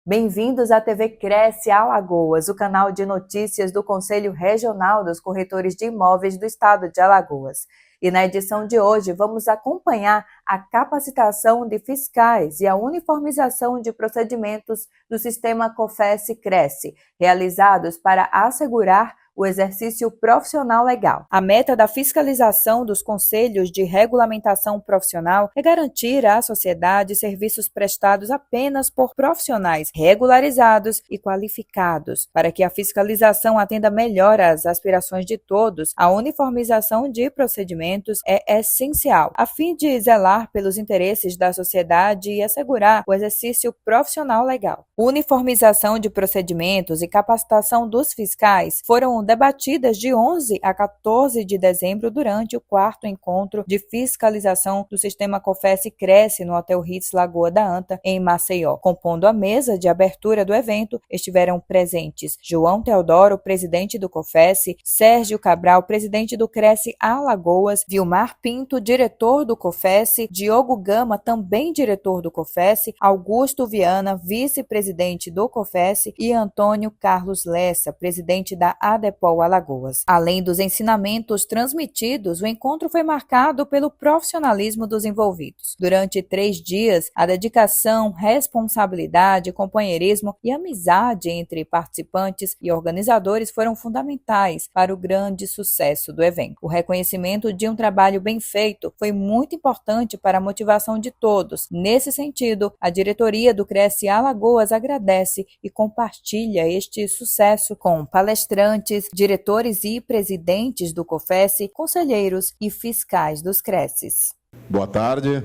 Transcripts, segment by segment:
Bem-vindos à TV Cresce Alagoas, o canal de notícias do Conselho Regional dos Corretores de Imóveis do Estado de Alagoas. E na edição de hoje vamos acompanhar a capacitação de fiscais e a uniformização de procedimentos do sistema COFES-Cresce, realizados para assegurar o exercício profissional legal. A meta da fiscalização dos conselhos de regulamentação profissional é garantir à sociedade serviços prestados apenas por profissionais regularizados e qualificados. Para que a fiscalização atenda melhor às aspirações de todos, a uniformização de procedimentos é essencial, a fim de zelar pelos interesses da sociedade e assegurar o exercício profissional legal. Uniformização de procedimentos e capacitação dos fiscais foram debatidas de 11 a 14 de dezembro durante o 4º encontro de fiscalização do sistema COFES-Cresce no Hotel Ritz Lagoa da Anta, em Maceió. Compondo a mesa de abertura do evento, estiveram presentes João Teodoro, presidente do COFES, Sérgio Cabral, presidente do Cresce Alagoas, Vilmar Pinto, diretor do COFES, Diogo Gama, também diretor do COFES, Augusto Viana, vice-presidente do COFES e Antônio Carlos Lessa, presidente da ADEPOL Alagoas. Além dos ensinamentos transmitidos, o encontro foi marcado pelo profissionalismo dos envolvidos. Durante 3 dias, a dedicação, responsabilidade, companheirismo e amizade entre participantes e organizadores foram fundamentais para o grande sucesso do evento. O reconhecimento de um trabalho bem feito foi muito importante para a motivação de todos. Nesse sentido, a diretoria do Cresce Alagoas agradece e compartilha este sucesso com palestrantes, diretores e presidentes do COFES, conselheiros e fiscais dos Cresces. Boa tarde.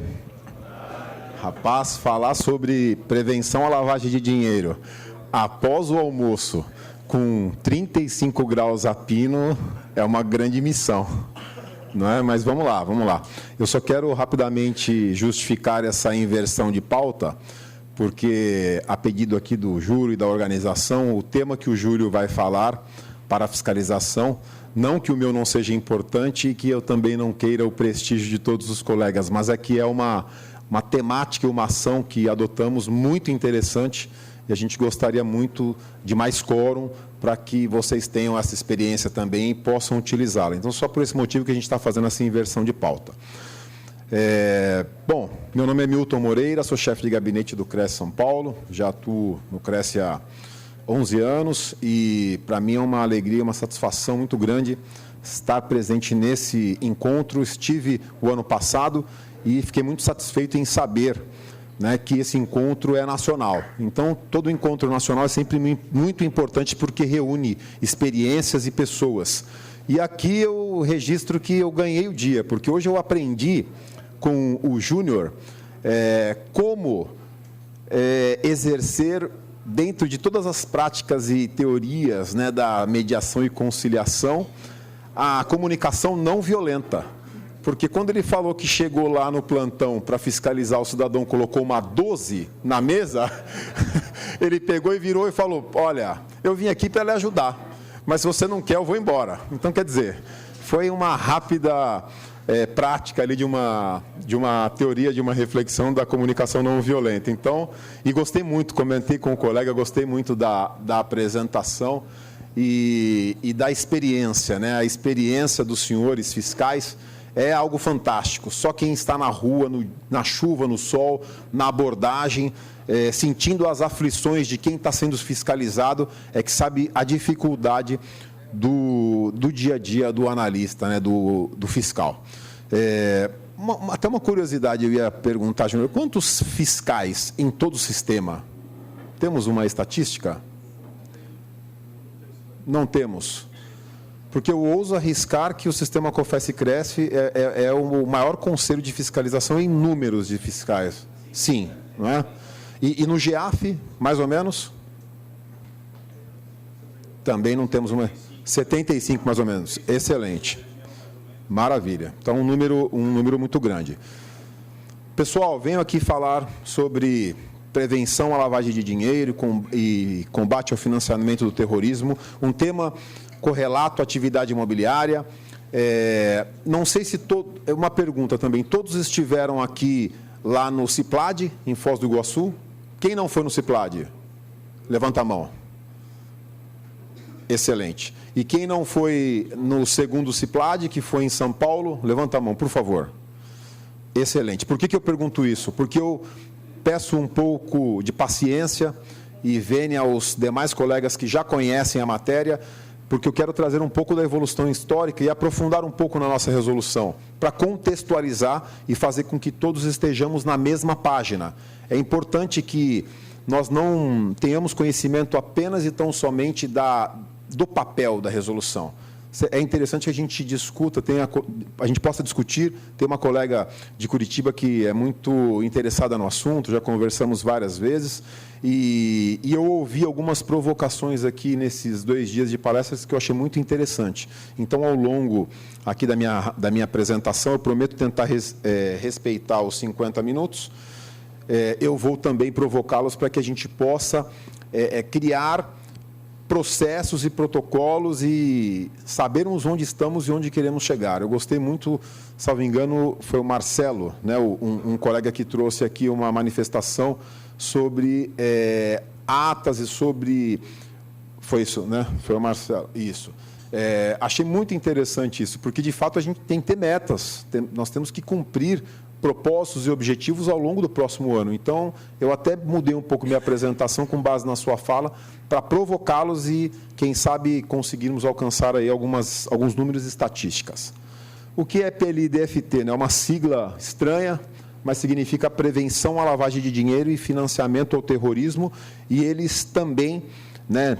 Rapaz, falar sobre prevenção à lavagem de dinheiro após o almoço com 35 graus a pino é uma grande missão, não é? Mas vamos lá. Eu só quero rapidamente justificar essa inversão de pauta, porque a pedido aqui do júri e da organização, o tema que o júri vai falar para a fiscalização, não que o meu não seja importante e que eu também não queira o prestígio de todos os colegas, mas é que é uma temática e uma ação que adotamos muito interessante e a gente gostaria muito de mais quórum para que vocês tenham essa experiência também e possam utilizá-la. Então, só por esse motivo que a gente está fazendo essa inversão de pauta. Bom, meu nome é Milton Moreira, sou chefe de gabinete do Cresce São Paulo, já atuo no Cresce há 11 anos e para mim é uma alegria, uma satisfação muito grande estar presente nesse encontro. Estive o ano passado e fiquei muito satisfeito em saber, né, que esse encontro é nacional. Então, todo encontro nacional é sempre muito importante porque reúne experiências e pessoas. E aqui eu registro que eu ganhei o dia, porque hoje eu aprendi com o Júnior como exercer, dentro de todas as práticas e teorias, né, da mediação e conciliação, a comunicação não violenta. Porque quando ele falou que chegou lá no plantão para fiscalizar, o cidadão colocou uma 12 na mesa, ele pegou e virou e falou: olha, eu vim aqui para lhe ajudar, mas se você não quer, eu vou embora. Então, quer dizer, foi uma rápida prática ali de uma teoria, de uma reflexão da comunicação não violenta. Então, e gostei muito, comentei com o colega, gostei muito da apresentação e da experiência, né? A experiência dos senhores fiscais é algo fantástico. Só quem está na rua, na chuva, no sol, na abordagem, sentindo as aflições de quem está sendo fiscalizado, é que sabe a dificuldade do dia a dia do analista, né, do fiscal. Até uma curiosidade eu ia perguntar, Júnior, quantos fiscais em todo o sistema? Temos uma estatística? Não temos. Porque eu ouso arriscar que o sistema COFES-Cresce é o maior conselho de fiscalização em números de fiscais. Sim, não é? E no GEAF, mais ou menos? Também não temos uma... 75, mais ou menos. Excelente. Maravilha. Então, um número muito grande. Pessoal, venho aqui falar sobre prevenção à lavagem de dinheiro e combate ao financiamento do terrorismo, um tema correlato à atividade imobiliária. Não sei se... Uma pergunta também. Todos estiveram aqui lá no CIPLAD, em Foz do Iguaçu? Quem não foi no CIPLAD? Levanta a mão. Excelente. E quem não foi no segundo CIPLAD, que foi em São Paulo, levanta a mão, por favor. Excelente. Por que eu pergunto isso? Porque eu peço um pouco de paciência e vênia aos demais colegas que já conhecem a matéria, porque eu quero trazer um pouco da evolução histórica e aprofundar um pouco na nossa resolução, para contextualizar e fazer com que todos estejamos na mesma página. É importante que nós não tenhamos conhecimento apenas e tão somente do papel da resolução. É interessante que a gente discuta, a gente possa discutir. Tem uma colega de Curitiba que é muito interessada no assunto, já conversamos várias vezes, e eu ouvi algumas provocações aqui nesses 2 dias de palestras que eu achei muito interessante. Então, ao longo aqui da minha apresentação, eu prometo tentar respeitar os 50 minutos. Eu vou também provocá-los para que a gente possa criar processos e protocolos e sabermos onde estamos e onde queremos chegar. Eu gostei muito, salvo engano, foi o Marcelo, né, um colega que trouxe aqui uma manifestação sobre atas e sobre... Foi isso, né? Foi o Marcelo, isso. Achei muito interessante isso, porque, de fato, a gente tem que ter metas, nós temos que cumprir propósitos e objetivos ao longo do próximo ano. Então, eu até mudei um pouco minha apresentação com base na sua fala, para provocá-los e, quem sabe, conseguirmos alcançar aí alguns números e estatísticas. O que é PLI-DFT? É uma sigla estranha, mas significa prevenção à lavagem de dinheiro e financiamento ao terrorismo, e eles também, né,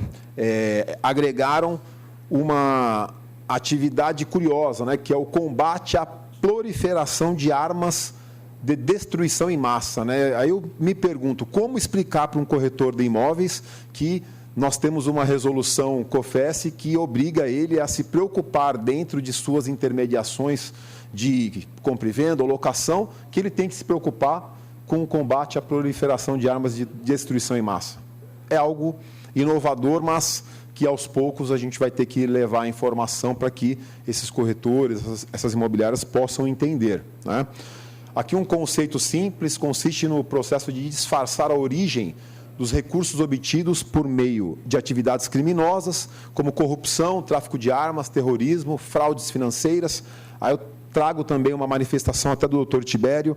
agregaram uma atividade curiosa, né, que é o combate à proliferação de armas de destruição em massa, né? Aí eu me pergunto, como explicar para um corretor de imóveis que nós temos uma resolução COFES que obriga ele a se preocupar dentro de suas intermediações de compra e venda ou locação, que ele tem que se preocupar com o combate à proliferação de armas de destruição em massa. É algo inovador, mas que aos poucos a gente vai ter que levar a informação para que esses corretores, essas imobiliárias possam entender, né? Aqui um conceito simples, consiste no processo de disfarçar a origem dos recursos obtidos por meio de atividades criminosas, como corrupção, tráfico de armas, terrorismo, fraudes financeiras. Aí eu trago também uma manifestação até do Dr. Tibério,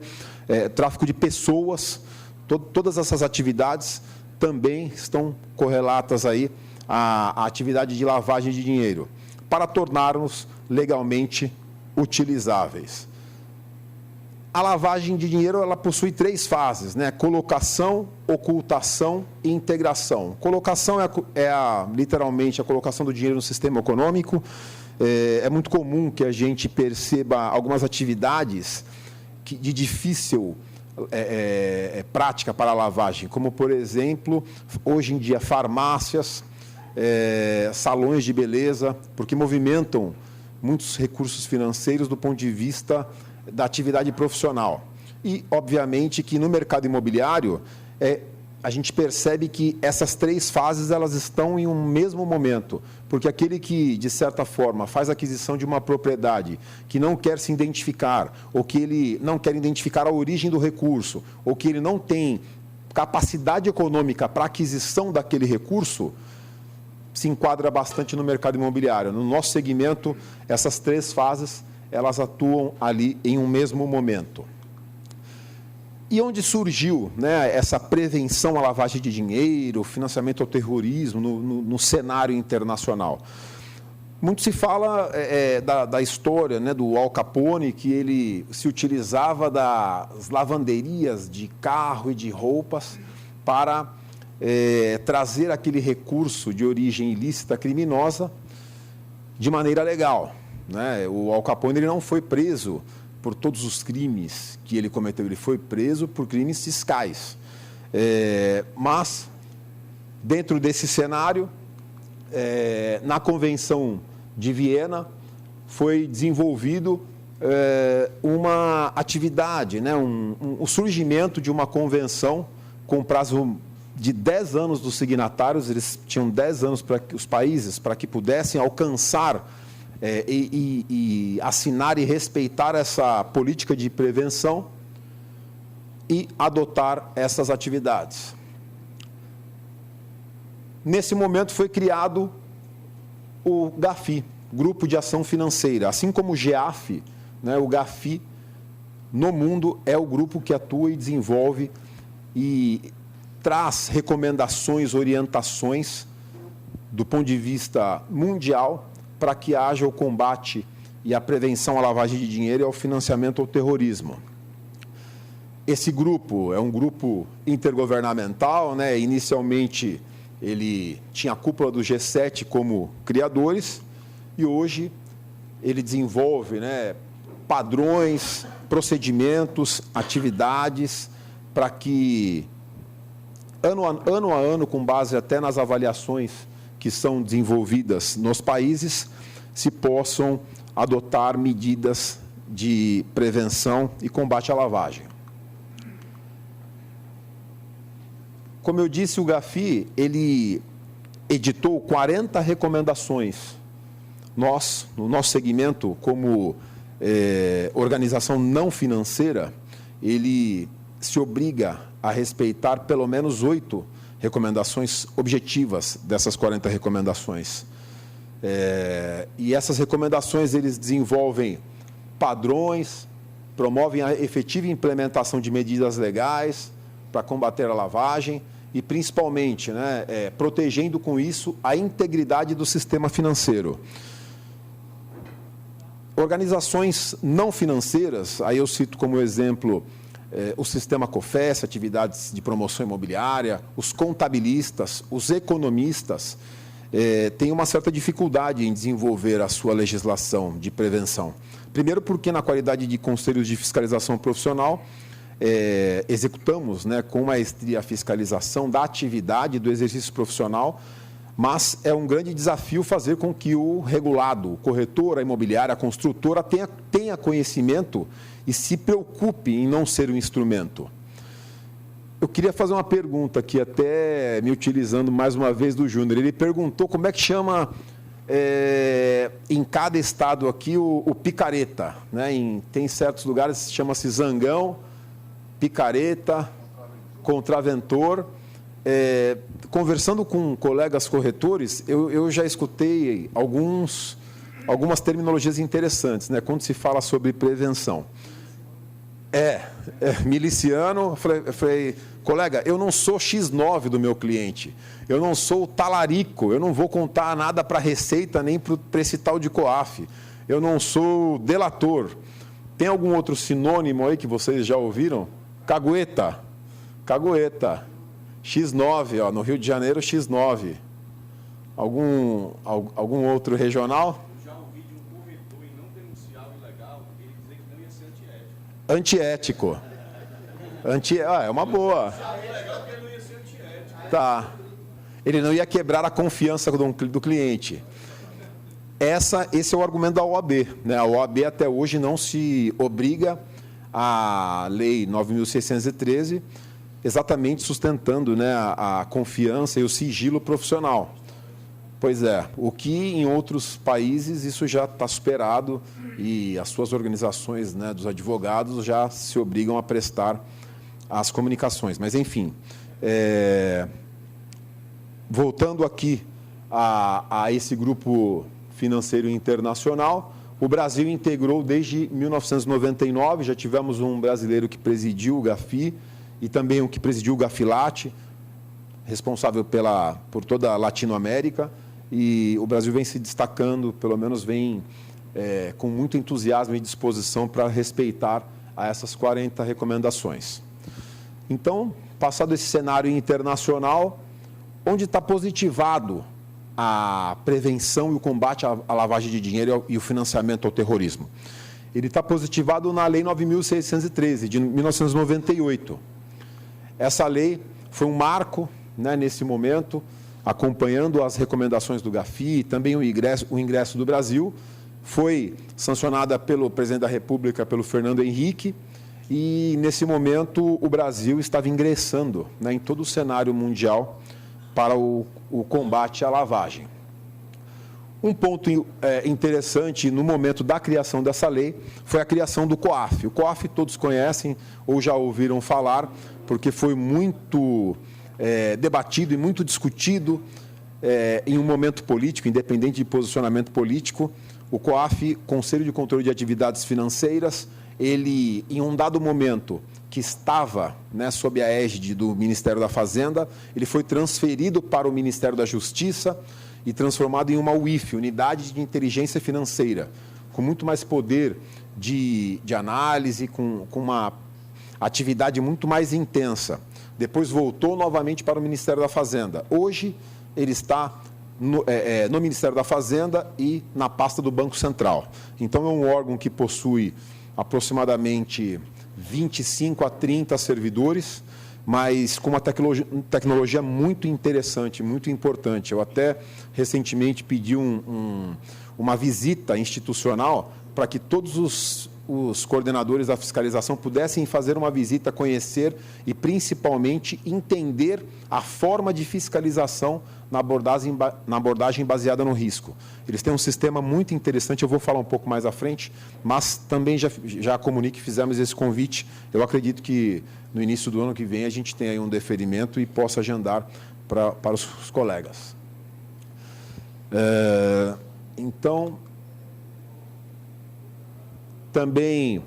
tráfico de pessoas. Todas essas atividades também estão correlatas aí a atividade de lavagem de dinheiro, para tornar-nos legalmente utilizáveis. A lavagem de dinheiro ela possui 3 fases, né? Colocação, ocultação e integração. Colocação literalmente a colocação do dinheiro no sistema econômico. É muito comum que a gente perceba algumas atividades de difícil prática para a lavagem, como, por exemplo, hoje em dia, farmácias, salões de beleza, porque movimentam muitos recursos financeiros do ponto de vista da atividade profissional. E, obviamente, que no mercado imobiliário, a gente percebe que essas 3 fases elas estão em um mesmo momento, porque aquele que, de certa forma, faz a aquisição de uma propriedade, que não quer se identificar, ou que ele não quer identificar a origem do recurso, ou que ele não tem capacidade econômica para a aquisição daquele recurso, se enquadra bastante no mercado imobiliário. No nosso segmento, essas 3 fases, elas atuam ali em um mesmo momento. E onde surgiu, né, essa prevenção à lavagem de dinheiro, financiamento ao terrorismo no cenário internacional? Muito se fala da história, né, do Al Capone, que ele se utilizava das lavanderias de carro e de roupas para trazer aquele recurso de origem ilícita criminosa de maneira legal, né? O Al Capone ele não foi preso por todos os crimes que ele cometeu, ele foi preso por crimes fiscais. Mas, dentro desse cenário, na Convenção de Viena, foi desenvolvido uma atividade, né? O surgimento de uma convenção com prazo de 10 anos dos signatários. Eles tinham 10 anos para os países, para que pudessem alcançar e assinar e respeitar essa política de prevenção e adotar essas atividades. nesse momento foi criado o GAFI, Grupo de Ação Financeira. Assim como o GEAF, né, o GAFI, no mundo, é o grupo que atua e desenvolve e traz recomendações, orientações do ponto de vista mundial para que haja o combate e a prevenção à lavagem de dinheiro e ao financiamento ao terrorismo. Esse grupo é um grupo intergovernamental, né? Inicialmente ele tinha a cúpula do G7 como criadores e hoje ele desenvolve, né, padrões, procedimentos, atividades para que ano a ano, com base até nas avaliações que são desenvolvidas nos países, se possam adotar medidas de prevenção e combate à lavagem. Como eu disse, o GAFI, ele editou 40 recomendações. Nós, no nosso segmento, como organização não financeira, ele se obriga a respeitar pelo menos 8 recomendações objetivas dessas 40 recomendações. E essas recomendações, eles desenvolvem padrões, promovem a efetiva implementação de medidas legais para combater a lavagem e, principalmente, né, protegendo com isso a integridade do sistema financeiro. Organizações não financeiras, aí eu cito como exemplo o sistema COFES, atividades de promoção imobiliária, os contabilistas, os economistas, têm uma certa dificuldade em desenvolver a sua legislação de prevenção. Primeiro porque, na qualidade de conselhos de fiscalização profissional, executamos, né, com maestria a fiscalização da atividade do exercício profissional, mas é um grande desafio fazer com que o regulado, o corretor, a imobiliária, a construtora tenha conhecimento e se preocupe em não ser um instrumento. Eu queria fazer uma pergunta aqui, até me utilizando mais uma vez do Júnior. Ele perguntou como é que chama em cada estado aqui o picareta, né? Tem certos lugares que chama-se zangão, picareta, contraventor. Conversando com colegas corretores, eu já escutei algumas terminologias interessantes, né, quando se fala sobre prevenção. Miliciano, eu falei, colega, eu não sou X9 do meu cliente, eu não sou talarico, eu não vou contar nada para a Receita nem para esse tal de COAF, eu não sou delator. Tem algum outro sinônimo aí que vocês já ouviram? Cagueta. X9, ó, no Rio de Janeiro, X9. Algum outro regional? Eu já ouvi de um corretor e não denunciar o ilegal, ele dizer que não ia ser antiético. É uma boa. É legal porque ele não ia ser antiético. Tá. Ele não ia quebrar a confiança do cliente. Esse é o argumento da OAB, né? A OAB até hoje não se obriga à Lei 9.613, exatamente sustentando, né, a confiança e o sigilo profissional. Pois é, o que em outros países isso já está superado e as suas organizações, né, dos advogados já se obrigam a prestar as comunicações. Mas, enfim, voltando aqui a esse grupo financeiro internacional, o Brasil integrou desde 1999, já tivemos um brasileiro que presidiu o GAFI, e também o que presidiu o GAFILAT, responsável por toda a Latinoamérica, e o Brasil vem se destacando, pelo menos vem com muito entusiasmo e disposição para respeitar a essas 40 recomendações. Então, passado esse cenário internacional, onde está positivado a prevenção e o combate à lavagem de dinheiro e o financiamento ao terrorismo? Ele está positivado na Lei 9.613, de 1998. Essa lei foi um marco, né, nesse momento, acompanhando as recomendações do GAFI e também o ingresso do Brasil. Foi sancionada pelo presidente da República, pelo Fernando Henrique, e nesse momento o Brasil estava ingressando, né, em todo o cenário mundial para o combate à lavagem. Um ponto interessante no momento da criação dessa lei foi a criação do COAF. O COAF todos conhecem ou já ouviram falar, porque foi muito debatido e muito discutido em um momento político, independente de posicionamento político, o COAF, Conselho de Controle de Atividades Financeiras, ele, em um dado momento que estava, né, sob a égide do Ministério da Fazenda, ele foi transferido para o Ministério da Justiça e transformado em uma UIF, Unidade de Inteligência Financeira, com muito mais poder de análise, com uma atividade muito mais intensa. Depois voltou novamente para o Ministério da Fazenda. Hoje, ele está no Ministério da Fazenda e na pasta do Banco Central. Então, é um órgão que possui aproximadamente 25 a 30 servidores, mas com uma tecnologia muito interessante, muito importante. Eu até recentemente pedi uma visita institucional para que todos os coordenadores da fiscalização pudessem fazer uma visita, conhecer e, principalmente, entender a forma de fiscalização na abordagem baseada no risco. Eles têm um sistema muito interessante, eu vou falar um pouco mais à frente, mas também já comunico que fizemos esse convite. Eu acredito que no início do ano que vem a gente tenha aí um deferimento e possa agendar para os colegas. Então, também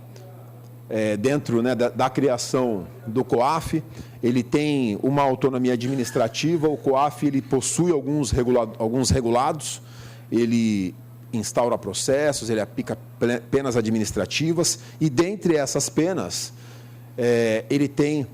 dentro, né, da criação do COAF, ele tem uma autonomia administrativa. O COAF ele possui alguns regulados, ele instaura processos, ele aplica penas administrativas e, dentre essas penas, ele tem,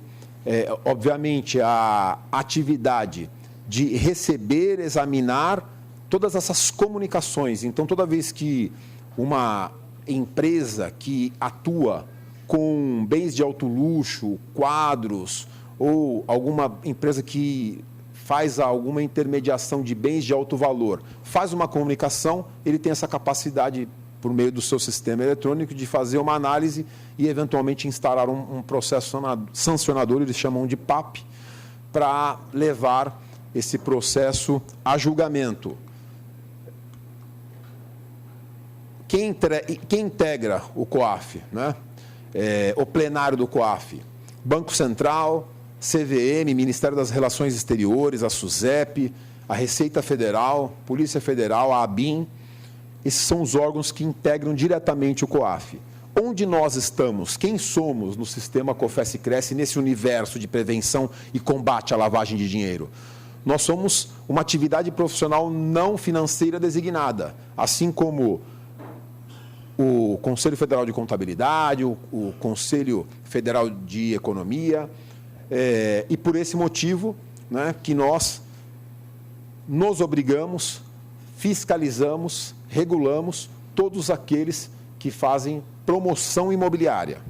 obviamente, a atividade de receber, examinar todas essas comunicações. Então, toda vez que uma empresa que atua com bens de alto luxo, quadros, ou alguma empresa que faz alguma intermediação de bens de alto valor, faz uma comunicação, ele tem essa capacidade, por meio do seu sistema eletrônico, de fazer uma análise e, eventualmente, instaurar um processo sancionador, eles chamam de PAP, para levar esse processo a julgamento. Quem integra o COAF, né? O plenário do COAF? Banco Central, CVM, Ministério das Relações Exteriores, a SUSEP, a Receita Federal, Polícia Federal, a ABIN. Esses são os órgãos que integram diretamente o COAF. Onde nós estamos? Quem somos no sistema COFES-Cresce, nesse universo de prevenção e combate à lavagem de dinheiro? Nós somos uma atividade profissional não financeira designada, assim como o Conselho Federal de Contabilidade, o Conselho Federal de Economia, e por esse motivo, né, que nós nos obrigamos, fiscalizamos, regulamos todos aqueles que fazem promoção imobiliária.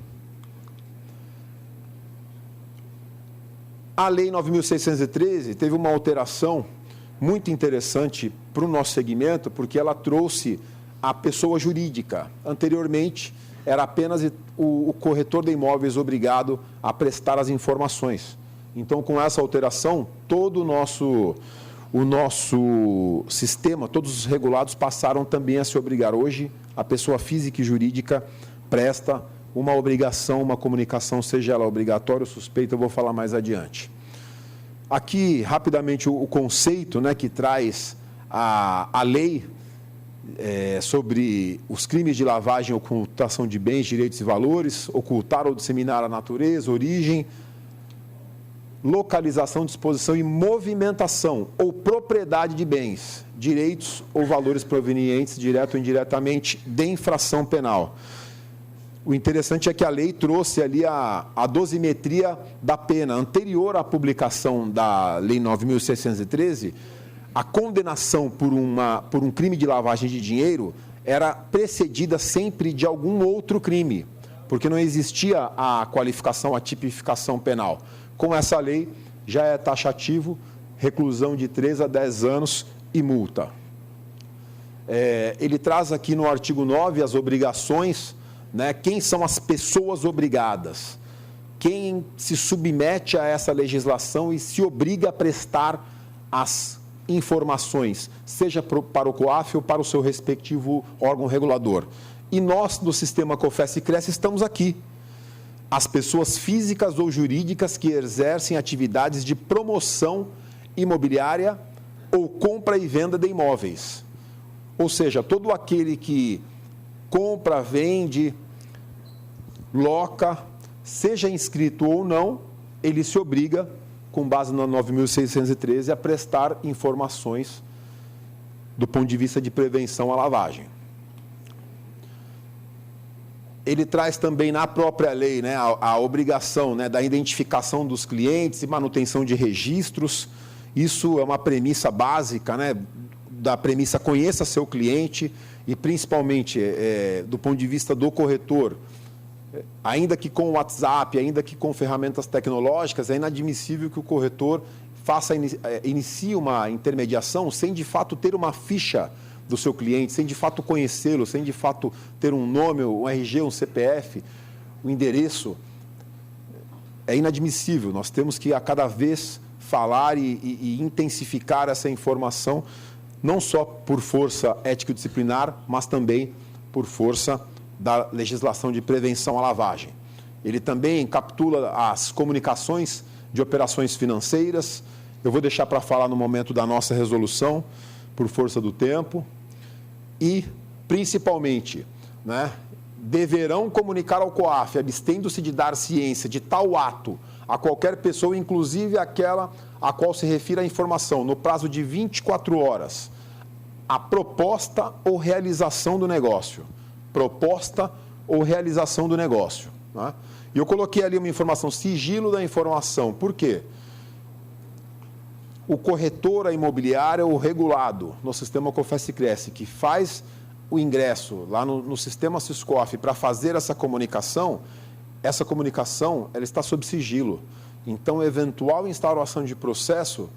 A Lei 9.613 teve uma alteração muito interessante para o nosso segmento, porque ela trouxe a pessoa jurídica. Anteriormente, era apenas o corretor de imóveis obrigado a prestar as informações. Então, com essa alteração, todo o nosso sistema, todos os regulados passaram também a se obrigar. Hoje, a pessoa física e jurídica presta uma obrigação, uma comunicação, seja ela obrigatória ou suspeita, eu vou falar mais adiante. Aqui, rapidamente, o conceito, né, que traz a lei sobre os crimes de lavagem, ocultação de bens, direitos e valores, ocultar ou disseminar a natureza, origem, localização, disposição e movimentação ou propriedade de bens, direitos ou valores provenientes, direto ou indiretamente, de infração penal. O interessante é que a lei trouxe ali a dosimetria da pena. Anterior à publicação da Lei 9.613, a condenação por um crime de lavagem de dinheiro era precedida sempre de algum outro crime, porque não existia a qualificação, a tipificação penal. Com essa lei, já é taxativo, reclusão de 3 a 10 anos e multa. Ele traz aqui no artigo 9 as obrigações, né? Quem são as pessoas obrigadas? Quem se submete a essa legislação e se obriga a prestar as informações, seja para o COAF ou para o seu respectivo órgão regulador. E nós, do sistema COFES-Cresce, estamos aqui. As pessoas físicas ou jurídicas que exercem atividades de promoção imobiliária ou compra e venda de imóveis. Ou seja, todo aquele que compra, vende, loca, seja inscrito ou não, ele se obriga, com base na 9.613, a prestar informações do ponto de vista de prevenção à lavagem. Ele traz também na própria lei, né, a obrigação, né, da identificação dos clientes e manutenção de registros. Isso é uma premissa básica, né, da premissa conheça seu cliente e, principalmente, do ponto de vista do corretor, ainda que com o WhatsApp, ainda que com ferramentas tecnológicas, é inadmissível que o corretor inicie uma intermediação sem, de fato, ter uma ficha do seu cliente, sem, de fato, conhecê-lo, sem, de fato, ter um nome, um RG, um CPF, um endereço. É inadmissível. Nós temos que, a cada vez, falar e intensificar essa informação, não só por força ético-disciplinar, mas também por força da legislação de prevenção à lavagem. Ele também captura as comunicações de operações financeiras. Eu vou deixar para falar no momento da nossa resolução, por força do tempo. E, principalmente, né, deverão comunicar ao COAF, abstendo-se de dar ciência de tal ato a qualquer pessoa, inclusive aquela a qual se refira a informação, no prazo de 24 horas, a proposta ou realização do negócio. Proposta ou realização do negócio. Né? E eu coloquei ali uma informação, sigilo da informação. Por quê? O corretor imobiliário, o regulado no sistema COFES-Cresce, que faz o ingresso lá no sistema Siscof para fazer essa comunicação ela está sob sigilo. Então, eventual instauração de processo,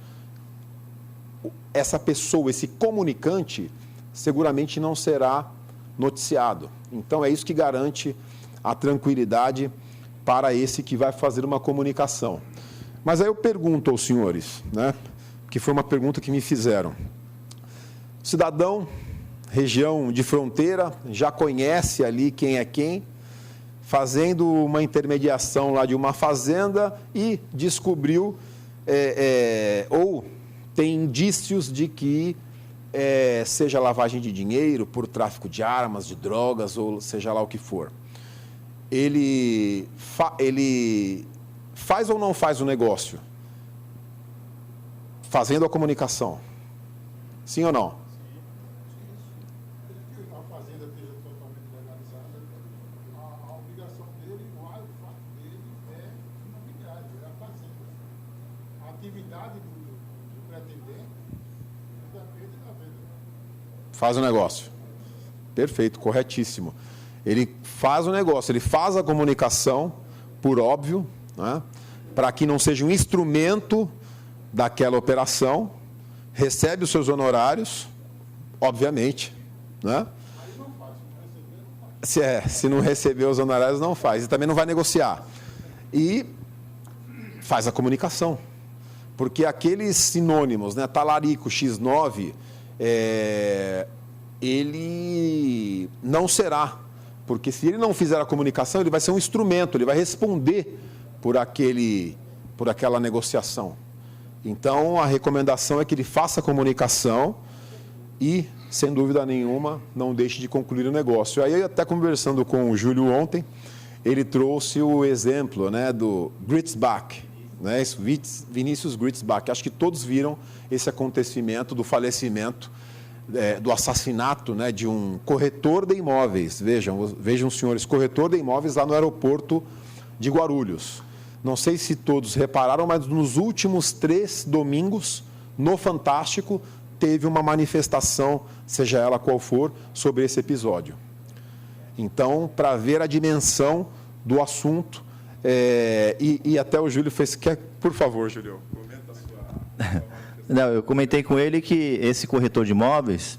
essa pessoa, esse comunicante, seguramente não será noticiado. Então, é isso que garante a tranquilidade para esse que vai fazer uma comunicação. Mas aí eu pergunto aos senhores, né, que foi uma pergunta que me fizeram. Cidadão, região de fronteira, já conhece ali quem é quem, fazendo uma intermediação lá de uma fazenda e descobriu, ou tem indícios de que seja lavagem de dinheiro, por tráfico de armas, de drogas, ou seja lá o que for. Ele faz ou não faz o negócio? Fazendo a comunicação. Sim ou não? A fazenda esteja totalmente legalizada, a obrigação dele, o fato dele é imobiliário, é a fazenda. A atividade do pretendente depende da venda. Faz o negócio. Perfeito, corretíssimo. Ele faz o negócio, ele faz a comunicação, por óbvio, né, para que não seja um instrumento daquela operação, recebe os seus honorários, obviamente, né? Se não receber os honorários, não faz. E também não vai negociar. E faz a comunicação. Porque aqueles sinônimos, né, talarico, X9, ele não será. Porque se ele não fizer a comunicação, ele vai ser um instrumento, ele vai responder por aquela negociação. Então, a recomendação é que ele faça a comunicação e, sem dúvida nenhuma, não deixe de concluir o negócio. Aí, até conversando com o Júlio ontem, ele trouxe o exemplo, né, do Gritzbach, né, Vinícius Gritzbach. Acho que todos viram esse acontecimento do falecimento, do assassinato, né, de um corretor de imóveis. Vejam, senhores, corretor de imóveis lá no aeroporto de Guarulhos. Não sei se todos repararam, mas nos últimos 3 domingos, no Fantástico, teve uma manifestação, seja ela qual for, sobre esse episódio. Então, para ver a dimensão do assunto, e até o Júlio fez... Por favor, Júlio, comenta a sua... Não, eu comentei com ele que esse corretor de imóveis,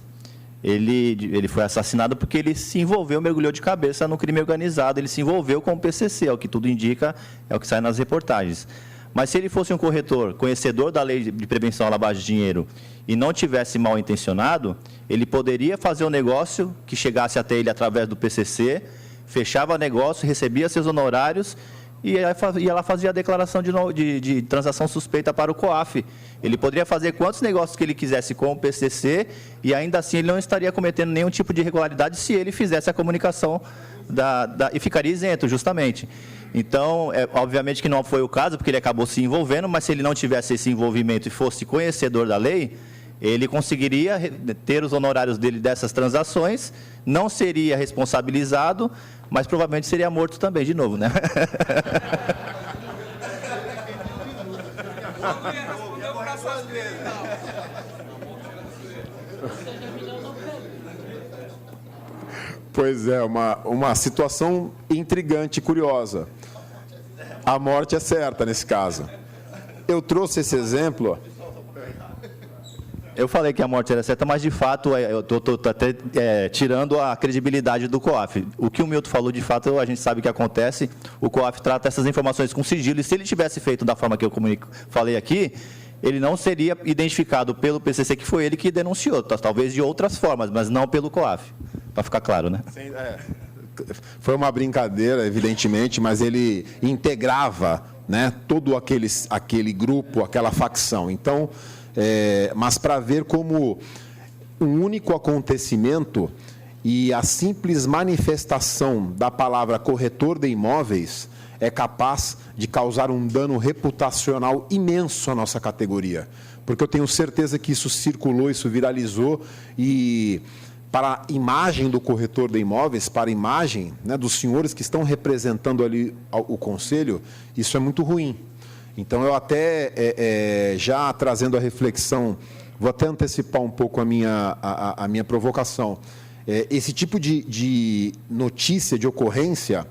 ele foi assassinado porque ele se envolveu, mergulhou de cabeça no crime organizado, ele se envolveu com o PCC, é o que tudo indica, é o que sai nas reportagens. Mas se ele fosse um corretor conhecedor da lei de prevenção à lavagem de dinheiro e não tivesse mal intencionado, ele poderia fazer um negócio que chegasse até ele através do PCC, fechava negócio, recebia seus honorários e ela fazia a declaração de transação suspeita para o COAF. Ele poderia fazer quantos negócios que ele quisesse com o PCC e ainda assim ele não estaria cometendo nenhum tipo de irregularidade se ele fizesse a comunicação e ficaria isento, justamente. Então, obviamente que não foi o caso, porque ele acabou se envolvendo, mas se ele não tivesse esse envolvimento e fosse conhecedor da lei, ele conseguiria ter os honorários dele dessas transações, não seria responsabilizado, mas provavelmente seria morto também, de novo, né? Pois é, uma situação intrigante e curiosa. A morte é certa nesse caso. Eu trouxe esse exemplo. Eu falei que a morte era certa, mas de fato eu estou até tirando a credibilidade do COAF. O que o Milton falou, de fato, a gente sabe que acontece. O COAF trata essas informações com sigilo, e se ele tivesse feito da forma que eu falei aqui, ele não seria identificado pelo PCC, que foi ele que denunciou, talvez de outras formas, mas não pelo COAF, para ficar claro, né? Sim, foi uma brincadeira, evidentemente, mas ele integrava, né, todo aquele grupo, aquela facção. Então, mas para ver como um único acontecimento e a simples manifestação da palavra corretor de imóveis é capaz de causar um dano reputacional imenso à nossa categoria. Porque eu tenho certeza que isso circulou, isso viralizou, e para a imagem do corretor de imóveis, para a imagem, né, dos senhores que estão representando ali o conselho, isso é muito ruim. Então, eu até, já trazendo a reflexão, vou até antecipar um pouco a minha provocação. Esse tipo de notícia, de ocorrência,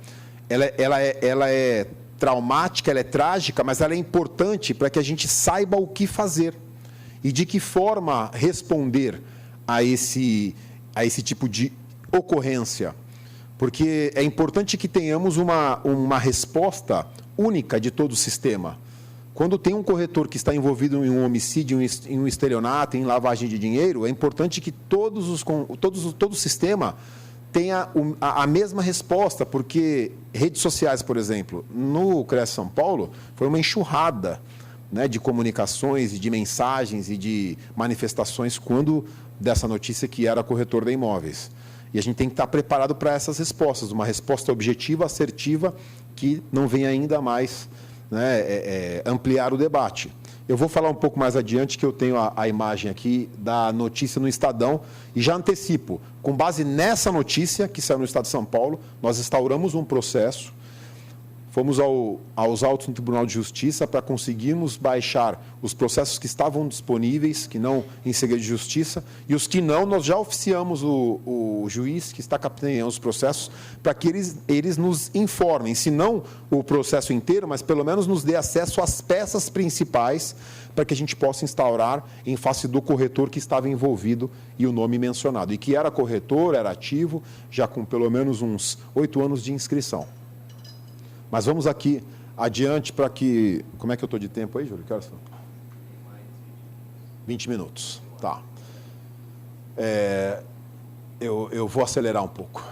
ela é traumática, ela é trágica, mas ela é importante para que a gente saiba o que fazer e de que forma responder a esse tipo de ocorrência. Porque é importante que tenhamos uma resposta única de todo o sistema. Quando tem um corretor que está envolvido em um homicídio, em um estelionato, em lavagem de dinheiro, é importante que todo o sistema tenha a mesma resposta, porque redes sociais, por exemplo, no CRES São Paulo, foi uma enxurrada, né, de comunicações e de mensagens e de manifestações quando dessa notícia que era corretor de imóveis. E a gente tem que estar preparado para essas respostas, uma resposta objetiva, assertiva, que não venha ainda mais, né, ampliar o debate. Eu vou falar um pouco mais adiante, que eu tenho a imagem aqui da notícia no Estadão, e já antecipo, com base nessa notícia que saiu no Estado de São Paulo, nós instauramos um processo, fomos aos autos no Tribunal de Justiça para conseguirmos baixar os processos que estavam disponíveis, que não em segredo de justiça, e os que não, nós já oficiamos o juiz que está capitaneando os processos para que eles nos informem, se não o processo inteiro, mas pelo menos nos dê acesso às peças principais para que a gente possa instaurar em face do corretor que estava envolvido e o nome mencionado, e que era corretor, era ativo, já com pelo menos uns 8 anos de inscrição. Mas vamos aqui adiante para que... Como é que eu estou de tempo aí, Júlio? Que horas são? 20 minutos. Tá. Eu vou acelerar um pouco.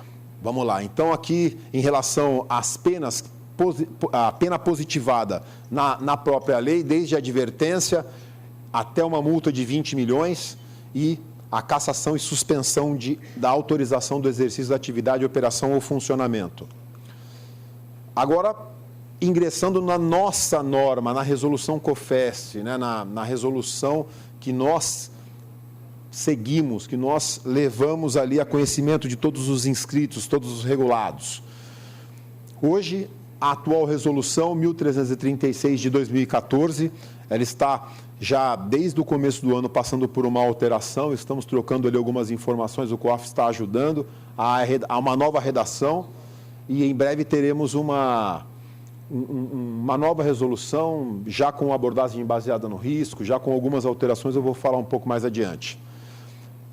Vamos lá. Então, aqui, em relação às penas, a pena positivada na própria lei, desde a advertência até uma multa de 20 milhões e a cassação e suspensão da autorização do exercício da atividade, operação ou funcionamento. Agora, ingressando na nossa norma, na resolução COFEST, né, na resolução que nós seguimos, que nós levamos ali a conhecimento de todos os inscritos, todos os regulados. Hoje, a atual resolução 1336 de 2014, ela está já desde o começo do ano passando por uma alteração, estamos trocando ali algumas informações, o COAF está ajudando a uma nova redação, e em breve teremos uma nova resolução, já com abordagem baseada no risco, já com algumas alterações, eu vou falar um pouco mais adiante.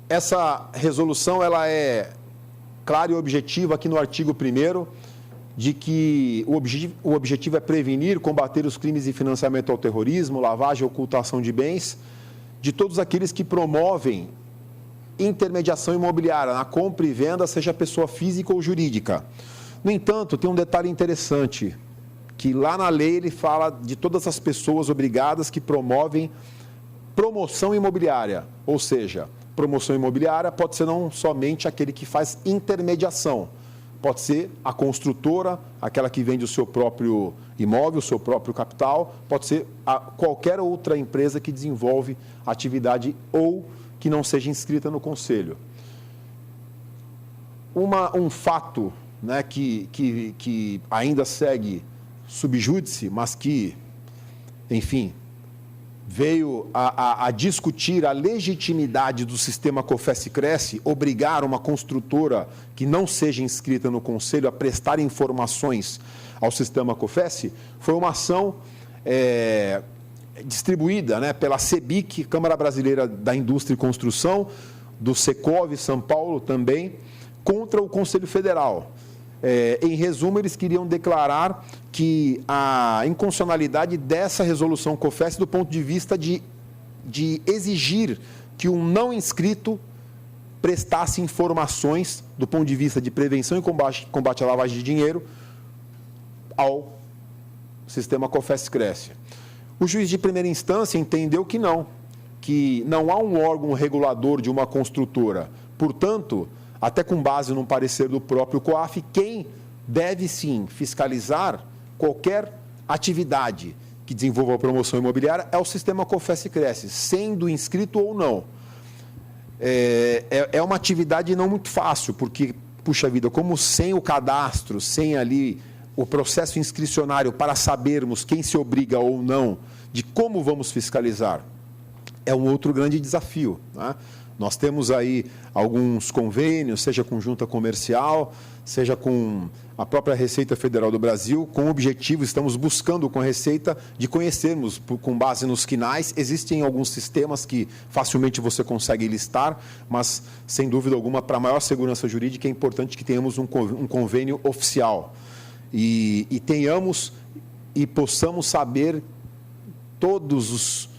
Essa resolução, ela é clara e objetiva aqui no artigo 1º, de que o objetivo é prevenir, combater os crimes de financiamento ao terrorismo, lavagem e ocultação de bens, de todos aqueles que promovem intermediação imobiliária, na compra e venda, seja pessoa física ou jurídica. No entanto, tem um detalhe interessante, que lá na lei ele fala de todas as pessoas obrigadas que promovem promoção imobiliária, ou seja, promoção imobiliária pode ser não somente aquele que faz intermediação, pode ser a construtora, aquela que vende o seu próprio imóvel, o seu próprio capital, pode ser qualquer outra empresa que desenvolve atividade ou que não seja inscrita no conselho. Um fato, né, que ainda segue subjúdice, mas que, enfim, veio a discutir a legitimidade do sistema COFES-Cresce, obrigar uma construtora que não seja inscrita no conselho a prestar informações ao sistema COFES, foi uma ação distribuída, né, pela CEBIC, Câmara Brasileira da Indústria e Construção, do Secov, São Paulo também, contra o Conselho Federal. Em resumo, eles queriam declarar que a inconstitucionalidade dessa resolução COFES do ponto de vista de exigir que um não inscrito prestasse informações do ponto de vista de prevenção e combate à lavagem de dinheiro ao sistema COFES-Cresce. O juiz de primeira instância entendeu que não há um órgão regulador de uma construtora. Portanto, até com base num parecer do próprio COAF, quem deve sim fiscalizar qualquer atividade que desenvolva a promoção imobiliária é o sistema COFES-Cresce, sendo inscrito ou não. É uma atividade não muito fácil, porque, puxa vida, como sem o cadastro, sem ali o processo inscricionário para sabermos quem se obriga ou não de como vamos fiscalizar, é um outro grande desafio, né? Nós temos aí alguns convênios, seja com junta comercial, seja com a própria Receita Federal do Brasil, com o objetivo, estamos buscando com a Receita de conhecermos, com base nos quinais. Existem alguns sistemas que facilmente você consegue listar, mas, sem dúvida alguma, para maior segurança jurídica, é importante que tenhamos um convênio oficial e tenhamos e possamos saber todos os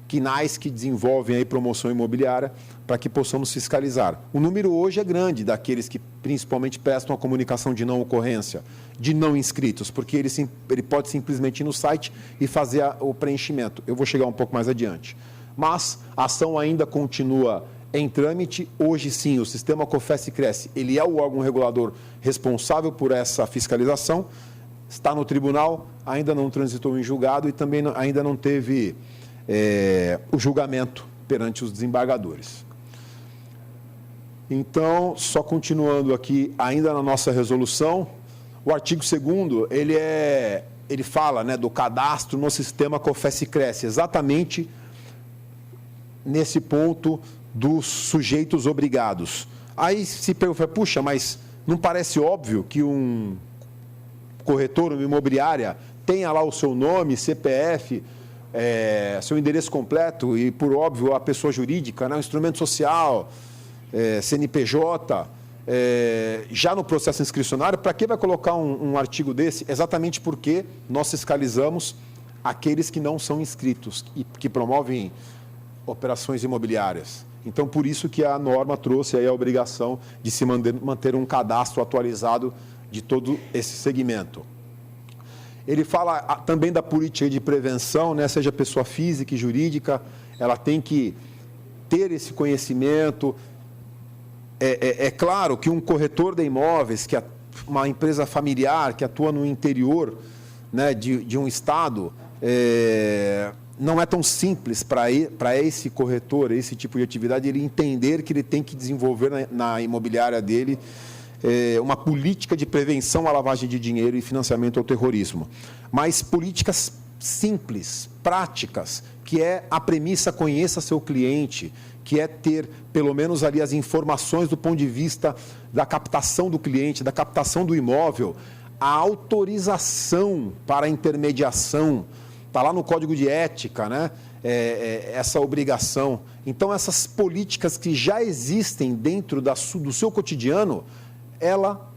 quinais que desenvolvem aí promoção imobiliária para que possamos fiscalizar. O número hoje é grande daqueles que principalmente prestam a comunicação de não ocorrência, de não inscritos, porque ele pode simplesmente ir no site e fazer o preenchimento. Eu vou chegar um pouco mais adiante. Mas a ação ainda continua em trâmite. Hoje sim, o sistema COFES-Cresce, ele é o órgão regulador responsável por essa fiscalização, está no tribunal, ainda não transitou em julgado e também ainda não teve o julgamento perante os desembargadores. Então, só continuando aqui, ainda na nossa resolução, o artigo 2º, ele fala, né, do cadastro no sistema COFES-Cresce, exatamente nesse ponto dos sujeitos obrigados. Aí se pergunta, puxa, mas não parece óbvio que um corretor, uma imobiliária, tenha lá o seu nome, CPF, seu endereço completo e, por óbvio, a pessoa jurídica, né, o instrumento social, CNPJ, já no processo inscricionário? Para que vai colocar um artigo desse? Exatamente porque nós fiscalizamos aqueles que não são inscritos e que promovem operações imobiliárias. Então, por isso que a norma trouxe aí a obrigação de se manter um cadastro atualizado de todo esse segmento. Ele fala também da política de prevenção, né? Seja pessoa física e jurídica, ela tem que ter esse conhecimento. É claro que um corretor de imóveis, que é uma empresa familiar que atua no interior, né, de um estado, não é tão simples para esse corretor, esse tipo de atividade, ele entender que ele tem que desenvolver na imobiliária dele uma política de prevenção à lavagem de dinheiro e financiamento ao terrorismo. Mas políticas simples, práticas, que é a premissa conheça seu cliente, que é ter pelo menos ali as informações do ponto de vista da captação do cliente, da captação do imóvel, a autorização para a intermediação, está lá no Código de Ética, né? Essa obrigação. Então, essas políticas que já existem dentro do seu cotidiano, ela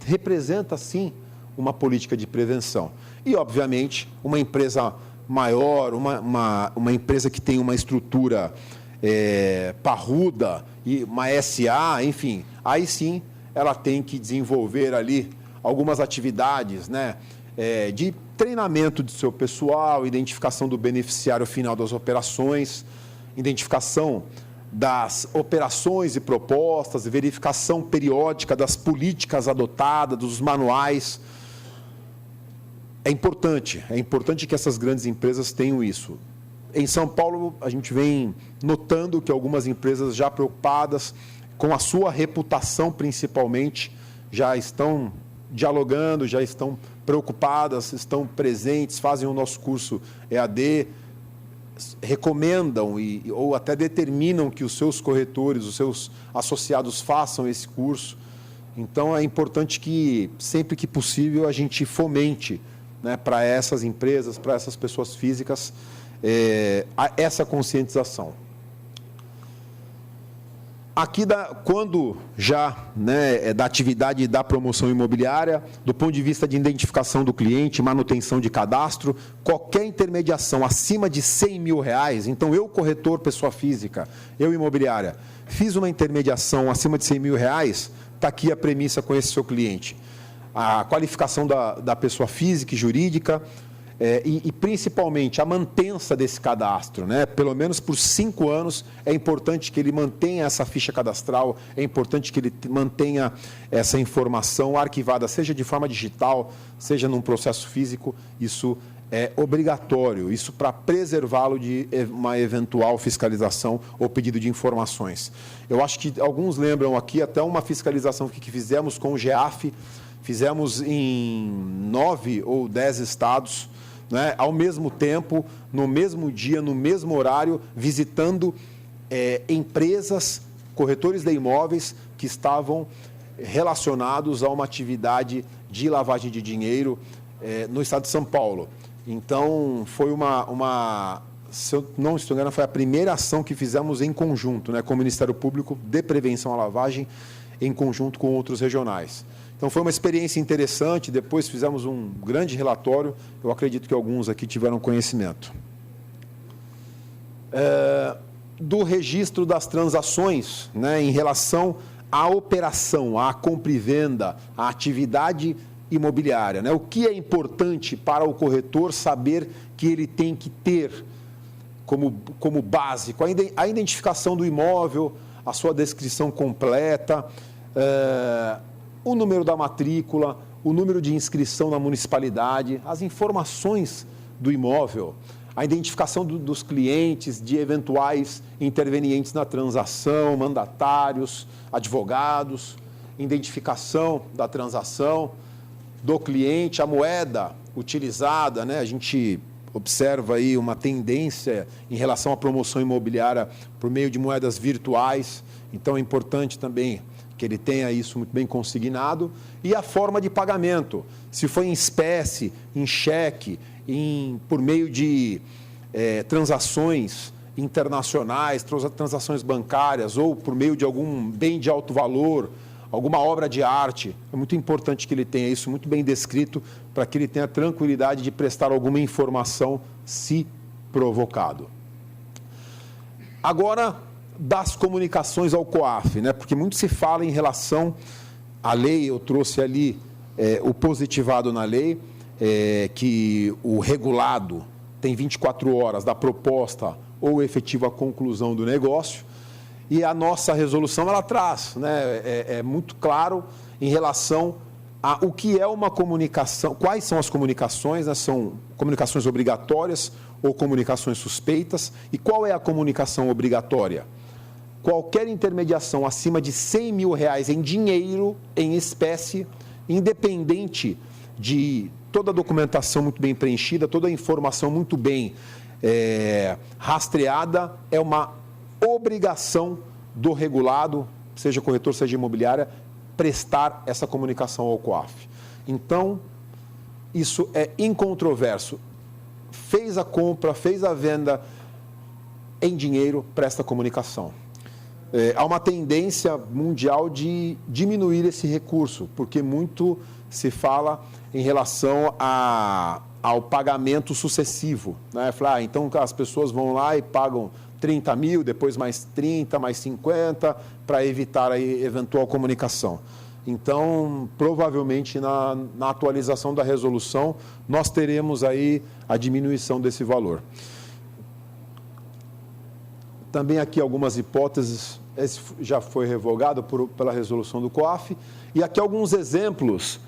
representa, sim, uma política de prevenção. E, obviamente, uma empresa maior, uma empresa que tem uma estrutura parruda, e uma SA, enfim, aí sim ela tem que desenvolver ali algumas atividades, né, de treinamento de seu pessoal, identificação do beneficiário final das operações, identificação das operações e propostas, verificação periódica das políticas adotadas, dos manuais. É importante que essas grandes empresas tenham isso. Em São Paulo, a gente vem notando que algumas empresas já preocupadas com a sua reputação, principalmente, já estão dialogando, já estão preocupadas, estão presentes, fazem o nosso curso EAD, recomendam ou até determinam que os seus corretores, os seus associados façam esse curso. Então, é importante que, sempre que possível, a gente fomente, né, para essas empresas, para essas pessoas físicas, essa conscientização. Aqui, quando já, né, da atividade da promoção imobiliária, do ponto de vista de identificação do cliente, manutenção de cadastro, qualquer intermediação acima de R$100 mil, então eu, corretor, pessoa física, eu, imobiliária, fiz uma intermediação acima de R$100 mil, está aqui a premissa com esse seu cliente. A qualificação da pessoa física e jurídica, e principalmente a mantença desse cadastro, né? Pelo menos por 5 anos, é importante que ele mantenha essa ficha cadastral, é importante que ele mantenha essa informação arquivada, seja de forma digital, seja num processo físico. Isso é obrigatório, isso para preservá-lo de uma eventual fiscalização ou pedido de informações. Eu acho que alguns lembram aqui até uma fiscalização que fizemos com o GEAF, fizemos em 9 ou 10 estados, né, ao mesmo tempo, no mesmo dia, no mesmo horário, visitando empresas, corretores de imóveis que estavam relacionados a uma atividade de lavagem de dinheiro no estado de São Paulo. Então, foi se eu não estou enganado, foi a primeira ação que fizemos em conjunto, né, com o Ministério Público de Prevenção à Lavagem, em conjunto com outros regionais. Então, foi uma experiência interessante. Depois fizemos um grande relatório. Eu acredito que alguns aqui tiveram conhecimento. Do registro das transações, né, em relação à operação, à compra e venda, à atividade imobiliária, né? O que é importante para o corretor saber que ele tem que ter como básico? A identificação do imóvel, a sua descrição completa, o número da matrícula, o número de inscrição na municipalidade, as informações do imóvel, a identificação dos clientes, de eventuais intervenientes na transação, mandatários, advogados, identificação da transação, do cliente, a moeda utilizada, né? A gente observa aí uma tendência em relação à promoção imobiliária por meio de moedas virtuais, então é importante também que ele tenha isso muito bem consignado, e a forma de pagamento, se foi em espécie, em cheque, por meio de transações internacionais, transações bancárias, ou por meio de algum bem de alto valor, alguma obra de arte. É muito importante que ele tenha isso muito bem descrito, para que ele tenha tranquilidade de prestar alguma informação, se provocado. Agora, das comunicações ao COAF, né? Porque muito se fala em relação à lei. Eu trouxe ali o positivado na lei, que o regulado tem 24 horas da proposta ou efetiva conclusão do negócio, e a nossa resolução ela traz, né? É muito claro em relação a o que é uma comunicação, quais são as comunicações, né? São comunicações obrigatórias ou comunicações suspeitas, e qual é a comunicação obrigatória? Qualquer intermediação acima de R$100 mil em dinheiro, em espécie, independente de toda a documentação muito bem preenchida, toda a informação muito bem rastreada, é uma obrigação do regulado, seja corretor, seja imobiliária, prestar essa comunicação ao COAF. Então, isso é incontroverso. Fez a compra, fez a venda em dinheiro, presta comunicação. Há uma tendência mundial de diminuir esse recurso, porque muito se fala em relação ao pagamento sucessivo, né? Então as pessoas vão lá e pagam 30 mil, depois mais 30, mais 50, para evitar aí eventual comunicação. Então, provavelmente, na atualização da resolução, nós teremos aí a diminuição desse valor. Também aqui algumas hipóteses, esse já foi revogado pela resolução do COAF, e aqui alguns exemplos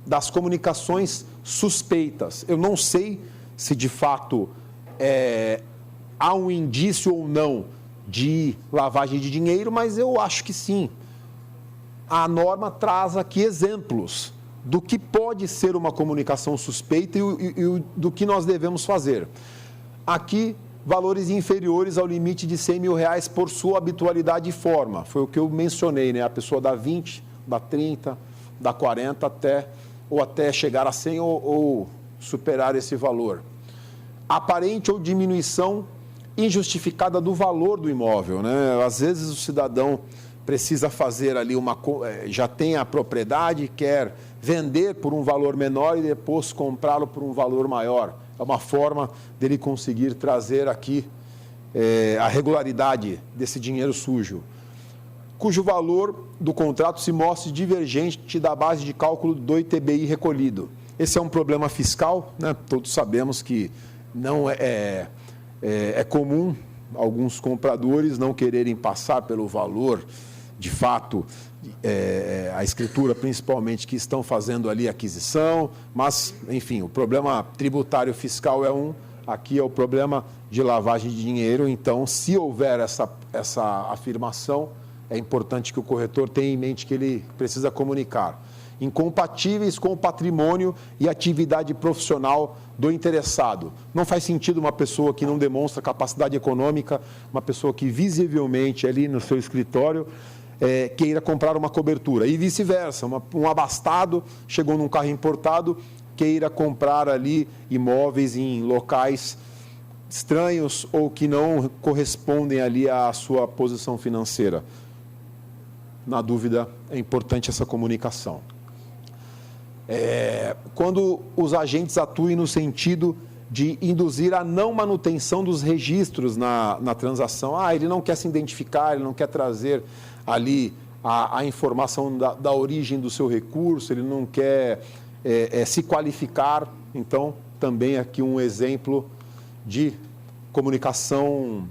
das comunicações suspeitas. Eu não sei se de fato há um indício ou não de lavagem de dinheiro, mas eu acho que sim. A norma traz aqui exemplos do que pode ser uma comunicação suspeita e do que nós devemos fazer. Aqui, valores inferiores ao limite de R$100 mil por sua habitualidade e forma. Foi o que eu mencionei, né? A pessoa dá 20, dá 30, dá 40 até chegar a 100 ou superar esse valor. Aparente ou diminuição injustificada do valor do imóvel, né? Às vezes o cidadão precisa fazer ali já tem a propriedade, quer vender por um valor menor e depois comprá-lo por um valor maior. É uma forma dele conseguir trazer aqui a regularidade desse dinheiro sujo, cujo valor do contrato se mostre divergente da base de cálculo do ITBI recolhido. Esse é um problema fiscal, né? Todos sabemos que não é comum alguns compradores não quererem passar pelo valor, de fato, a escritura principalmente, que estão fazendo ali a aquisição, mas, enfim, o problema tributário fiscal aqui é o problema de lavagem de dinheiro. Então, se houver essa afirmação, é importante que o corretor tenha em mente que ele precisa comunicar. Incompatíveis com o patrimônio e atividade profissional do interessado. Não faz sentido uma pessoa que não demonstra capacidade econômica, uma pessoa que visivelmente ali no seu escritório queira comprar uma cobertura. E vice-versa, um abastado chegou num carro importado, queira comprar ali imóveis em locais estranhos ou que não correspondem ali à sua posição financeira. Na dúvida, é importante essa comunicação. Quando os agentes atuem no sentido de induzir a não manutenção dos registros na transação. Ele não quer se identificar, ele não quer trazer ali a informação da origem do seu recurso, ele não quer se qualificar. Então, também aqui um exemplo de comunicação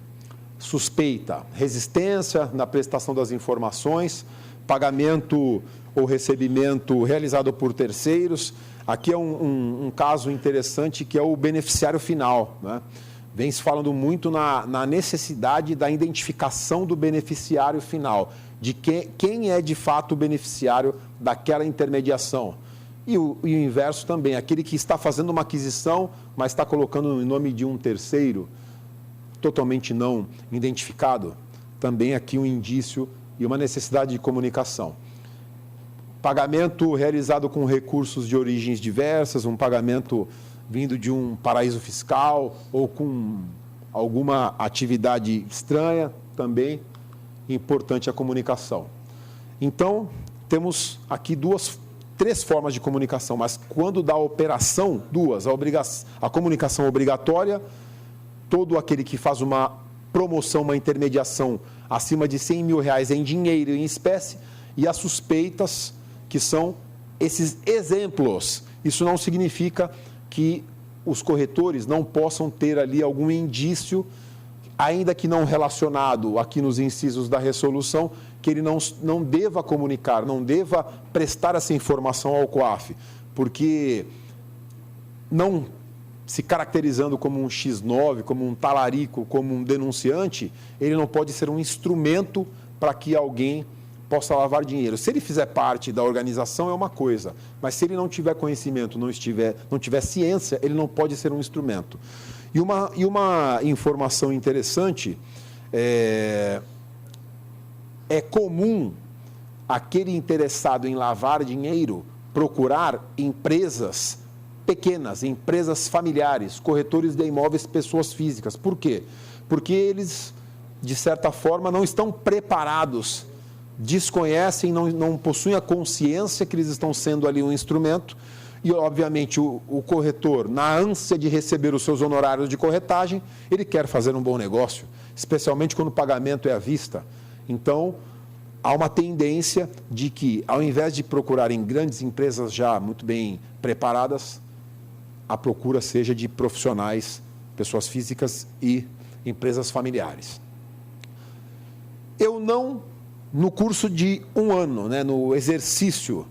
suspeita. Resistência na prestação das informações, pagamento ou recebimento realizado por terceiros. Aqui é um caso interessante, que é o beneficiário final, né? Vem se falando muito na necessidade da identificação do beneficiário final, de quem é de fato o beneficiário daquela intermediação. E o inverso também, aquele que está fazendo uma aquisição, mas está colocando em nome de um terceiro, totalmente não identificado. Também aqui um indício e uma necessidade de comunicação. Pagamento realizado com recursos de origens diversas, um pagamento vindo de um paraíso fiscal ou com alguma atividade estranha, também importante a comunicação. Então, temos aqui três formas de comunicação, mas quando da operação, duas. A comunicação obrigatória, todo aquele que faz uma promoção, uma intermediação acima de R$100 mil em dinheiro e em espécie, e as suspeitas, que são esses exemplos. Isso não significa que os corretores não possam ter ali algum indício, ainda que não relacionado aqui nos incisos da resolução, que ele não deva comunicar, não deva prestar essa informação ao COAF, porque não se caracterizando como um X9, como um talarico, como um denunciante, ele não pode ser um instrumento para que alguém possa lavar dinheiro. Se ele fizer parte da organização é uma coisa, mas se ele não tiver conhecimento, não tiver ciência, ele não pode ser um instrumento. E uma informação interessante, é comum aquele interessado em lavar dinheiro procurar empresas pequenas, empresas familiares, corretores de imóveis, pessoas físicas. Por quê? Porque eles, de certa forma, não estão preparados, desconhecem, não possuem a consciência que eles estão sendo ali um instrumento e, obviamente, o corretor, na ânsia de receber os seus honorários de corretagem, ele quer fazer um bom negócio, especialmente quando o pagamento é à vista. Então, há uma tendência de que, ao invés de procurarem grandes empresas já muito bem preparadas, a procura seja de profissionais, pessoas físicas e empresas familiares. Eu não, no curso de um ano, né, no exercício,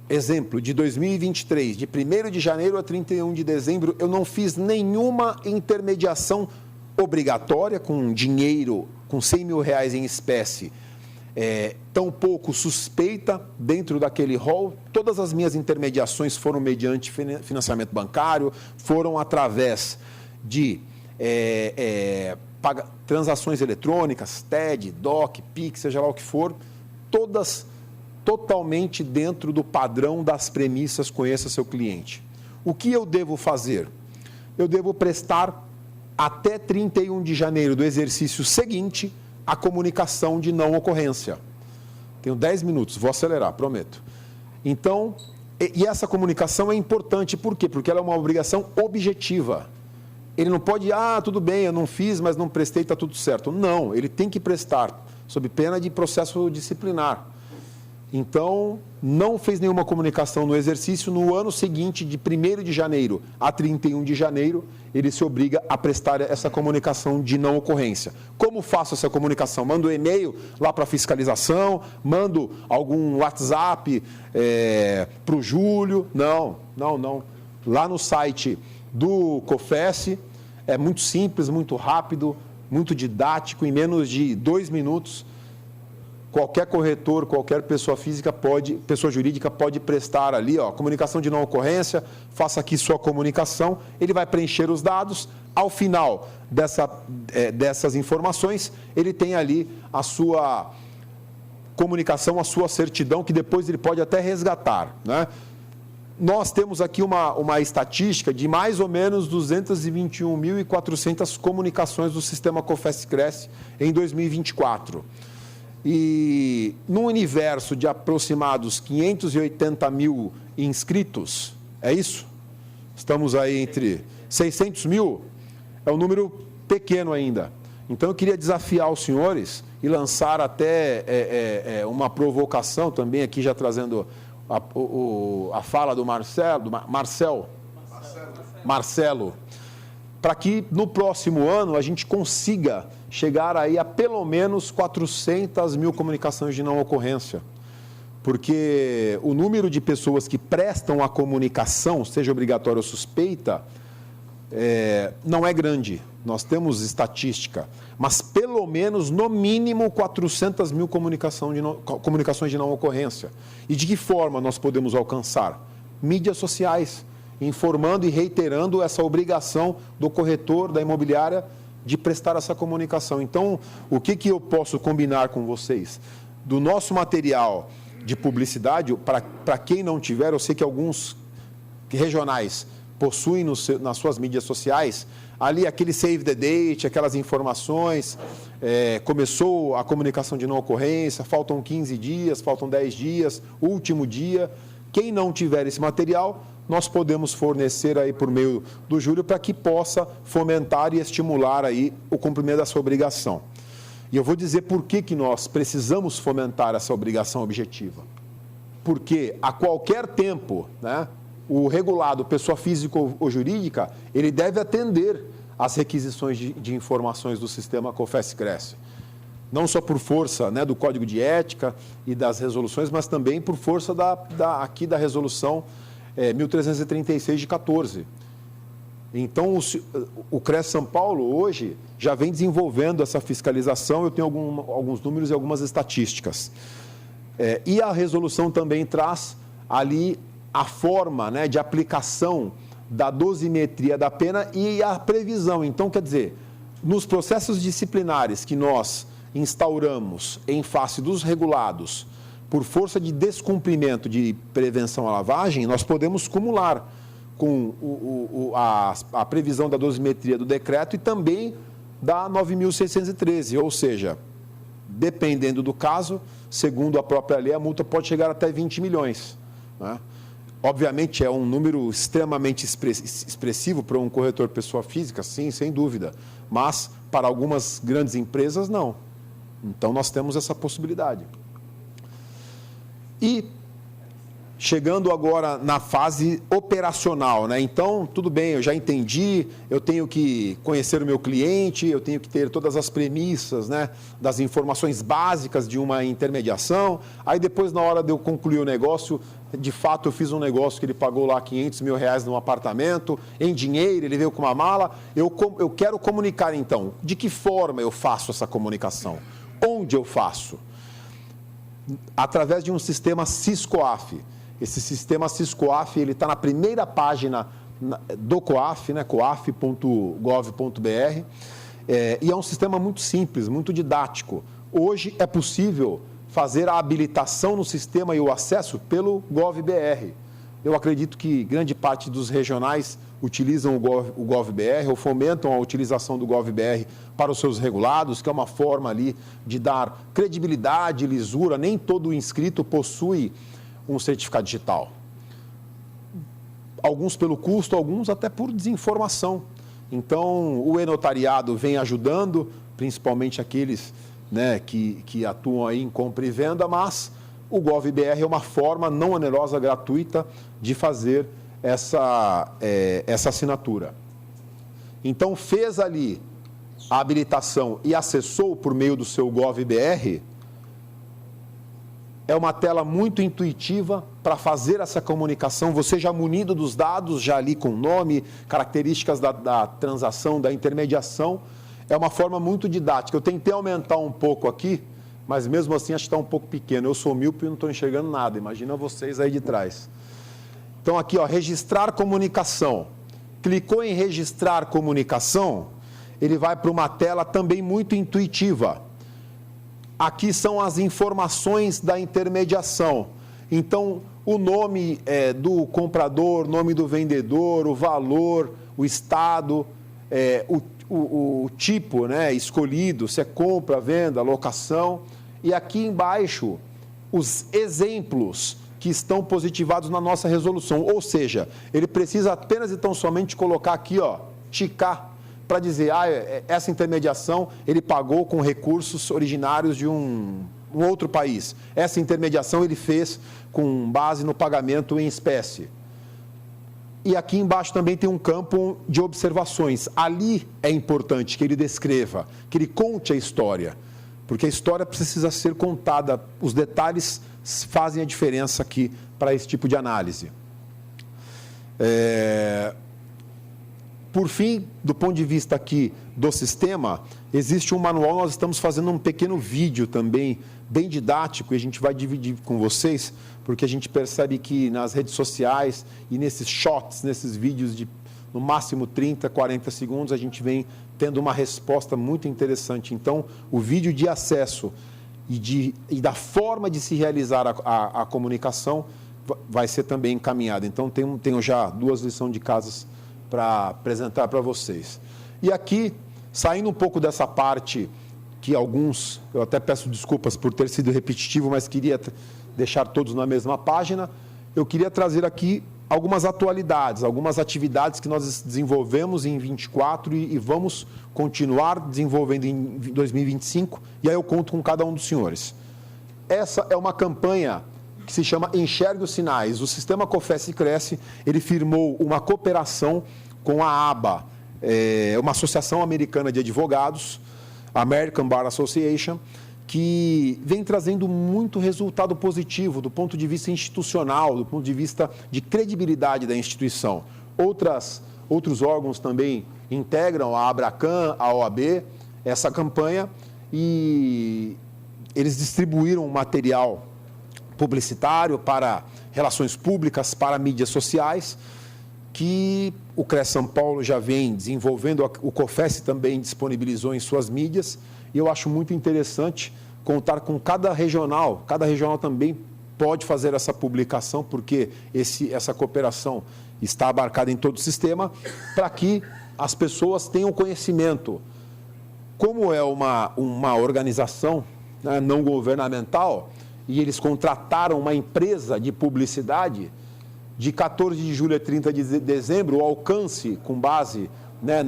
exemplo, de 2023, de 1º de janeiro a 31 de dezembro, eu não fiz nenhuma intermediação obrigatória com dinheiro, com R$100 mil em espécie, tampouco suspeita dentro daquele rol. Todas as minhas intermediações foram mediante financiamento bancário, foram através de transações eletrônicas, TED, DOC, PIX, seja lá o que for, todas totalmente dentro do padrão das premissas conheça seu cliente. O que eu devo fazer? Eu devo prestar até 31 de janeiro do exercício seguinte a comunicação de não ocorrência. Tenho 10 minutos, vou acelerar, prometo. Então, e essa comunicação é importante, por quê? Porque ela é uma obrigação objetiva. Ele não pode, tudo bem, eu não fiz, mas não prestei, está tudo certo. Não, ele tem que prestar, sob pena de processo disciplinar. Então, não fez nenhuma comunicação no exercício, no ano seguinte, de 1º de janeiro a 31 de janeiro, ele se obriga a prestar essa comunicação de não ocorrência. Como faço essa comunicação? Mando um e-mail lá para a fiscalização, mando algum WhatsApp para o Júlio? Não. Lá no site do COFES é muito simples, muito rápido, muito didático, em menos de 2 minutos. Qualquer corretor, qualquer pessoa física pessoa jurídica pode prestar ali, comunicação de não ocorrência, faça aqui sua comunicação, ele vai preencher os dados, ao final dessas informações, ele tem ali a sua comunicação, a sua certidão, que depois ele pode até resgatar, né? Nós temos aqui uma estatística de mais ou menos 221.400 comunicações do sistema COFES-Cresce em 2024. E num universo de aproximados 580 mil inscritos, é isso? Estamos aí entre 600 mil, é um número pequeno ainda. Então eu queria desafiar os senhores e lançar até uma provocação também aqui, já trazendo a fala do Marcelo, para que no próximo ano a gente consiga chegar aí a pelo menos 400 mil comunicações de não ocorrência. Porque o número de pessoas que prestam a comunicação, seja obrigatória ou suspeita, não é grande. Nós temos estatística, mas pelo menos, no mínimo, 400 mil comunicações de não ocorrência. E de que forma nós podemos alcançar? Mídias sociais, informando e reiterando essa obrigação do corretor, da imobiliária, de prestar essa comunicação. Então, o que eu posso combinar com vocês? Do nosso material de publicidade, para quem não tiver, eu sei que alguns regionais possuem nas suas mídias sociais, ali aquele save the date, aquelas informações, começou a comunicação de não ocorrência, faltam 15 dias, faltam 10 dias, último dia. Quem não tiver esse material, nós podemos fornecer aí por meio do Júlio para que possa fomentar e estimular aí o cumprimento da sua obrigação. E eu vou dizer por que nós precisamos fomentar essa obrigação objetiva. Porque a qualquer tempo, né, o regulado, pessoa física ou jurídica, ele deve atender às requisições de informações do sistema COFES-Cresce. Não só por força, né, do Código de Ética e das resoluções, mas também por força aqui da resolução 1336 de 14. Então, o CRES São Paulo, hoje, já vem desenvolvendo essa fiscalização. Eu tenho alguns números e algumas estatísticas. E a resolução também traz ali a forma, né, de aplicação da dosimetria da pena e a previsão. Então, quer dizer, nos processos disciplinares que nós instauramos em face dos regulados, por força de descumprimento de prevenção à lavagem, nós podemos cumular com a previsão da dosimetria do decreto e também da 9.613, ou seja, dependendo do caso, segundo a própria lei, a multa pode chegar até 20 milhões. Né? Obviamente é um número extremamente expressivo para um corretor pessoa física, sim, sem dúvida, mas para algumas grandes empresas, não. Então nós temos essa possibilidade. E chegando agora na fase operacional, né? Então, tudo bem, eu já entendi, eu tenho que conhecer o meu cliente, eu tenho que ter todas as premissas, né, das informações básicas de uma intermediação. Aí depois, na hora de eu concluir o negócio, de fato eu fiz um negócio que ele pagou lá R$500 mil num apartamento, em dinheiro, ele veio com uma mala. Eu quero comunicar então. De que forma eu faço essa comunicação? Onde eu faço? Através de um sistema SysCoaf. Esse sistema SysCoaf, ele está na primeira página do COAF, né, coaf.gov.br, e é um sistema muito simples, muito didático. Hoje é possível fazer a habilitação no sistema e o acesso pelo GovBR. Eu acredito que grande parte dos regionais utilizam o GovBR ou fomentam a utilização do GovBR para os seus regulados, que é uma forma ali de dar credibilidade, lisura. Nem todo inscrito possui um certificado digital. Alguns pelo custo, alguns até por desinformação. Então, o e-notariado vem ajudando, principalmente aqueles, né, que atuam aí em compra e venda, mas o GovBR é uma forma não onerosa, gratuita, de fazer essa assinatura. Então, fez ali a habilitação e acessou por meio do seu GovBR, é uma tela muito intuitiva para fazer essa comunicação, você já munido dos dados, já ali com nome, características da transação, da intermediação. É uma forma muito didática. Eu tentei aumentar um pouco aqui, mas mesmo assim acho que está um pouco pequeno. Eu sou míope e não estou enxergando nada, imagina vocês aí de trás. Então aqui, ó, registrar comunicação. Clicou em registrar comunicação, ele vai para uma tela também muito intuitiva. Aqui são as informações da intermediação. Então, o nome do comprador, nome do vendedor, o valor, o estado, o tipo, né, escolhido, se é compra, venda, locação. E aqui embaixo, os exemplos que estão positivados na nossa resolução. Ou seja, ele precisa apenas e tão somente colocar aqui, ó, ticar, para dizer, essa intermediação ele pagou com recursos originários de um outro país. Essa intermediação ele fez com base no pagamento em espécie. E aqui embaixo também tem um campo de observações. Ali é importante que ele descreva, que ele conte a história, porque a história precisa ser contada. Os detalhes fazem a diferença aqui para esse tipo de análise. Por fim, do ponto de vista aqui do sistema, existe um manual, nós estamos fazendo um pequeno vídeo também, bem didático, e a gente vai dividir com vocês, porque a gente percebe que nas redes sociais e nesses shots, nesses vídeos de no máximo 30, 40 segundos, a gente vem tendo uma resposta muito interessante. Então, o vídeo de acesso e da forma de se realizar a comunicação vai ser também encaminhado. Então, tenho já 2 lições de casas para apresentar para vocês. E aqui, saindo um pouco dessa parte que alguns, eu até peço desculpas por ter sido repetitivo, mas queria deixar todos na mesma página, eu queria trazer aqui algumas atualidades, algumas atividades que nós desenvolvemos em 24 e vamos continuar desenvolvendo em 2025, e aí eu conto com cada um dos senhores. Essa é uma campanha que se chama Enxergue os Sinais. O Sistema COFES Cresce, ele firmou uma cooperação com a ABA, uma associação americana de advogados, American Bar Association, que vem trazendo muito resultado positivo do ponto de vista institucional, do ponto de vista de credibilidade da instituição. Outros órgãos também integram a Abracan, a OAB, essa campanha, e eles distribuíram material publicitário para relações públicas, para mídias sociais, que o CRES São Paulo já vem desenvolvendo, o COFES também disponibilizou em suas mídias, e eu acho muito interessante contar com cada regional também pode fazer essa publicação, porque essa cooperação está abarcada em todo o sistema, para que as pessoas tenham conhecimento. Como é uma organização, né, não governamental, e eles contrataram uma empresa de publicidade, de 14 de julho a 30 de dezembro, o alcance com base, né,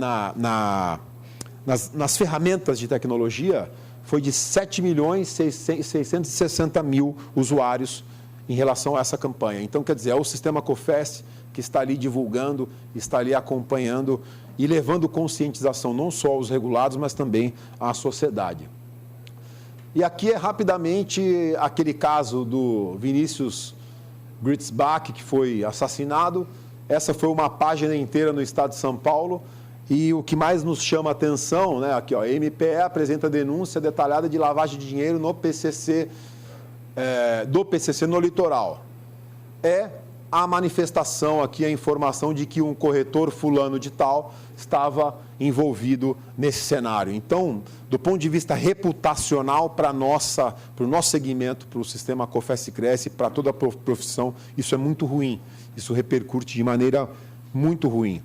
nas ferramentas de tecnologia foi de 7.660.000 usuários em relação a essa campanha. Então, quer dizer, é o Sistema COFES que está ali divulgando, está ali acompanhando e levando conscientização não só aos regulados, mas também à sociedade. E aqui é rapidamente aquele caso do Vinícius Gritzbach, que foi assassinado. Essa foi uma página inteira no estado de São Paulo. E o que mais nos chama a atenção, né, aqui, ó, MPE apresenta denúncia detalhada de lavagem de dinheiro no PCC, do PCC no litoral. É a manifestação aqui, a informação de que um corretor fulano de tal estava envolvido nesse cenário. Então, do ponto de vista reputacional para o nosso segmento, para o sistema COFES-Cresce, para toda a profissão, isso é muito ruim. Isso repercute de maneira muito ruim.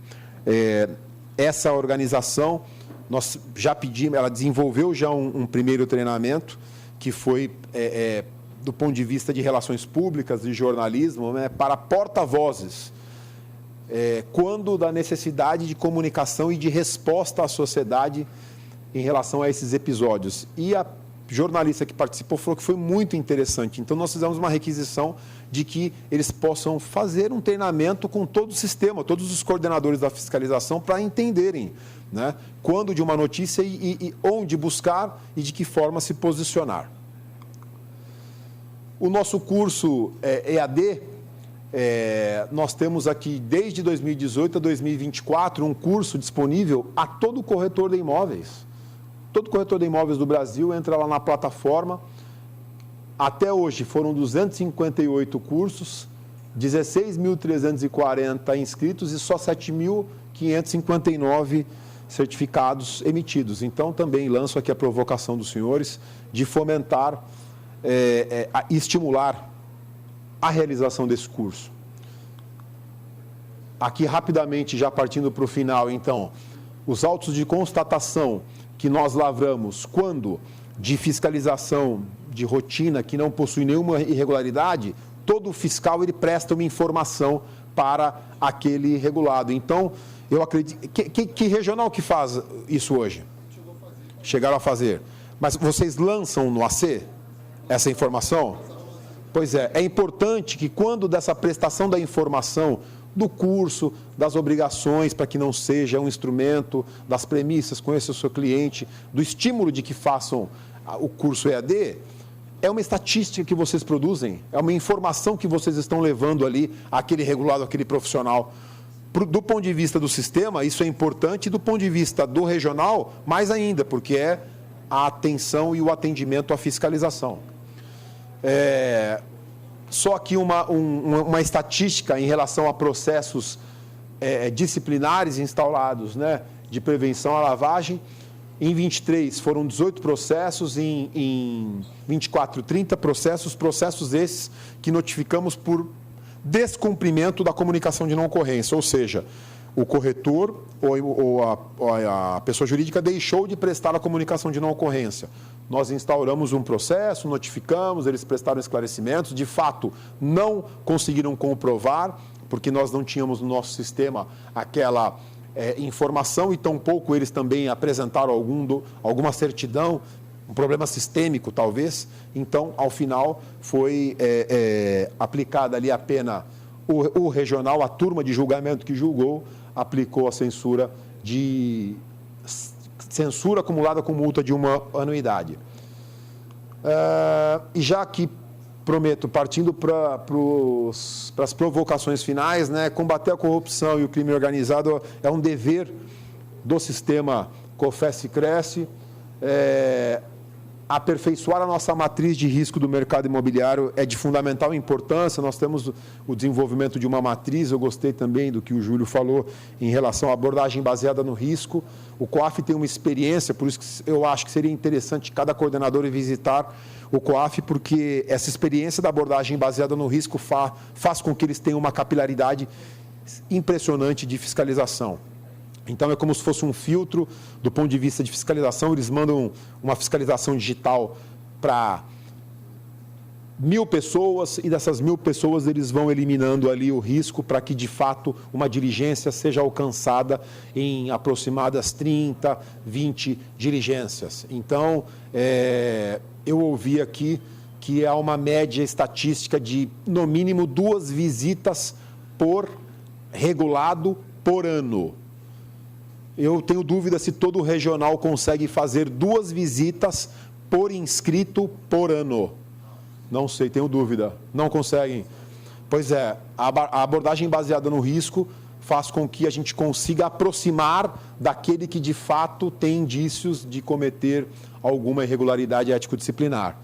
Essa organização, nós já pedimos, ela desenvolveu já um primeiro treinamento, que foi, do ponto de vista de relações públicas e jornalismo, né, para porta-vozes, quando da necessidade de comunicação e de resposta à sociedade em relação a esses episódios. E a jornalista que participou falou que foi muito interessante. Então, nós fizemos uma requisição de que eles possam fazer um treinamento com todo o sistema, todos os coordenadores da fiscalização, para entenderem, né, quando de uma notícia e onde buscar e de que forma se posicionar. O nosso curso EAD, nós temos aqui desde 2018 a 2024 um curso disponível a todo corretor de imóveis. Todo corretor de imóveis do Brasil entra lá na plataforma. Até hoje foram 258 cursos, 16.340 inscritos e só 7.559 certificados emitidos. Então, também lanço aqui a provocação dos senhores de fomentar e estimular a realização desse curso. Aqui, rapidamente, já partindo para o final, então, os autos de constatação que nós lavramos quando de fiscalização de rotina que não possui nenhuma irregularidade, todo fiscal ele presta uma informação para aquele regulado. Então, eu acredito... Que regional que faz isso hoje? Chegaram a fazer. Mas vocês lançam no AC essa informação? Pois é importante que quando dessa prestação da informação do curso, das obrigações, para que não seja um instrumento, das premissas, conheça o seu cliente, do estímulo de que façam o curso EAD, é uma estatística que vocês produzem, é uma informação que vocês estão levando ali àquele regulado, àquele profissional. Do ponto de vista do sistema, isso é importante, e do ponto de vista do regional, mais ainda, porque é a atenção e o atendimento à fiscalização. Só aqui uma estatística em relação a processos disciplinares instaurados, né, de prevenção à lavagem. Em 23 foram 18 processos, em 24, 30 processos esses que notificamos por descumprimento da comunicação de não ocorrência, ou seja, o corretor ou a pessoa jurídica deixou de prestar a comunicação de não ocorrência. Nós instauramos um processo, notificamos, eles prestaram esclarecimentos, de fato não conseguiram comprovar, porque nós não tínhamos no nosso sistema aquela informação e tampouco eles também apresentaram alguma certidão, um problema sistêmico talvez. Então, ao final, foi aplicada ali a pena, o regional, a turma de julgamento que julgou, aplicou a censura acumulada com multa de 1 anuidade. E já aqui, prometo, partindo para as provocações finais, né, combater a corrupção e o crime organizado é um dever do sistema COFES-Cresce. Aperfeiçoar a nossa matriz de risco do mercado imobiliário é de fundamental importância. Nós temos o desenvolvimento de uma matriz, eu gostei também do que o Júlio falou em relação à abordagem baseada no risco. O COAF tem uma experiência, por isso que eu acho que seria interessante cada coordenador ir visitar o COAF, porque essa experiência da abordagem baseada no risco faz com que eles tenham uma capilaridade impressionante de fiscalização. Então, é como se fosse um filtro do ponto de vista de fiscalização. Eles mandam uma fiscalização digital para 1.000 pessoas e dessas 1.000 pessoas eles vão eliminando ali o risco para que, de fato, uma diligência seja alcançada em aproximadas 30, 20 diligências. Então, eu ouvi aqui que há uma média estatística de, no mínimo, 2 visitas por regulado por ano. Eu tenho dúvida se todo regional consegue fazer 2 visitas por inscrito por ano. Não sei, tenho dúvida. Não conseguem. Pois é, a abordagem baseada no risco faz com que a gente consiga aproximar daquele que, de fato, tem indícios de cometer alguma irregularidade ético-disciplinar.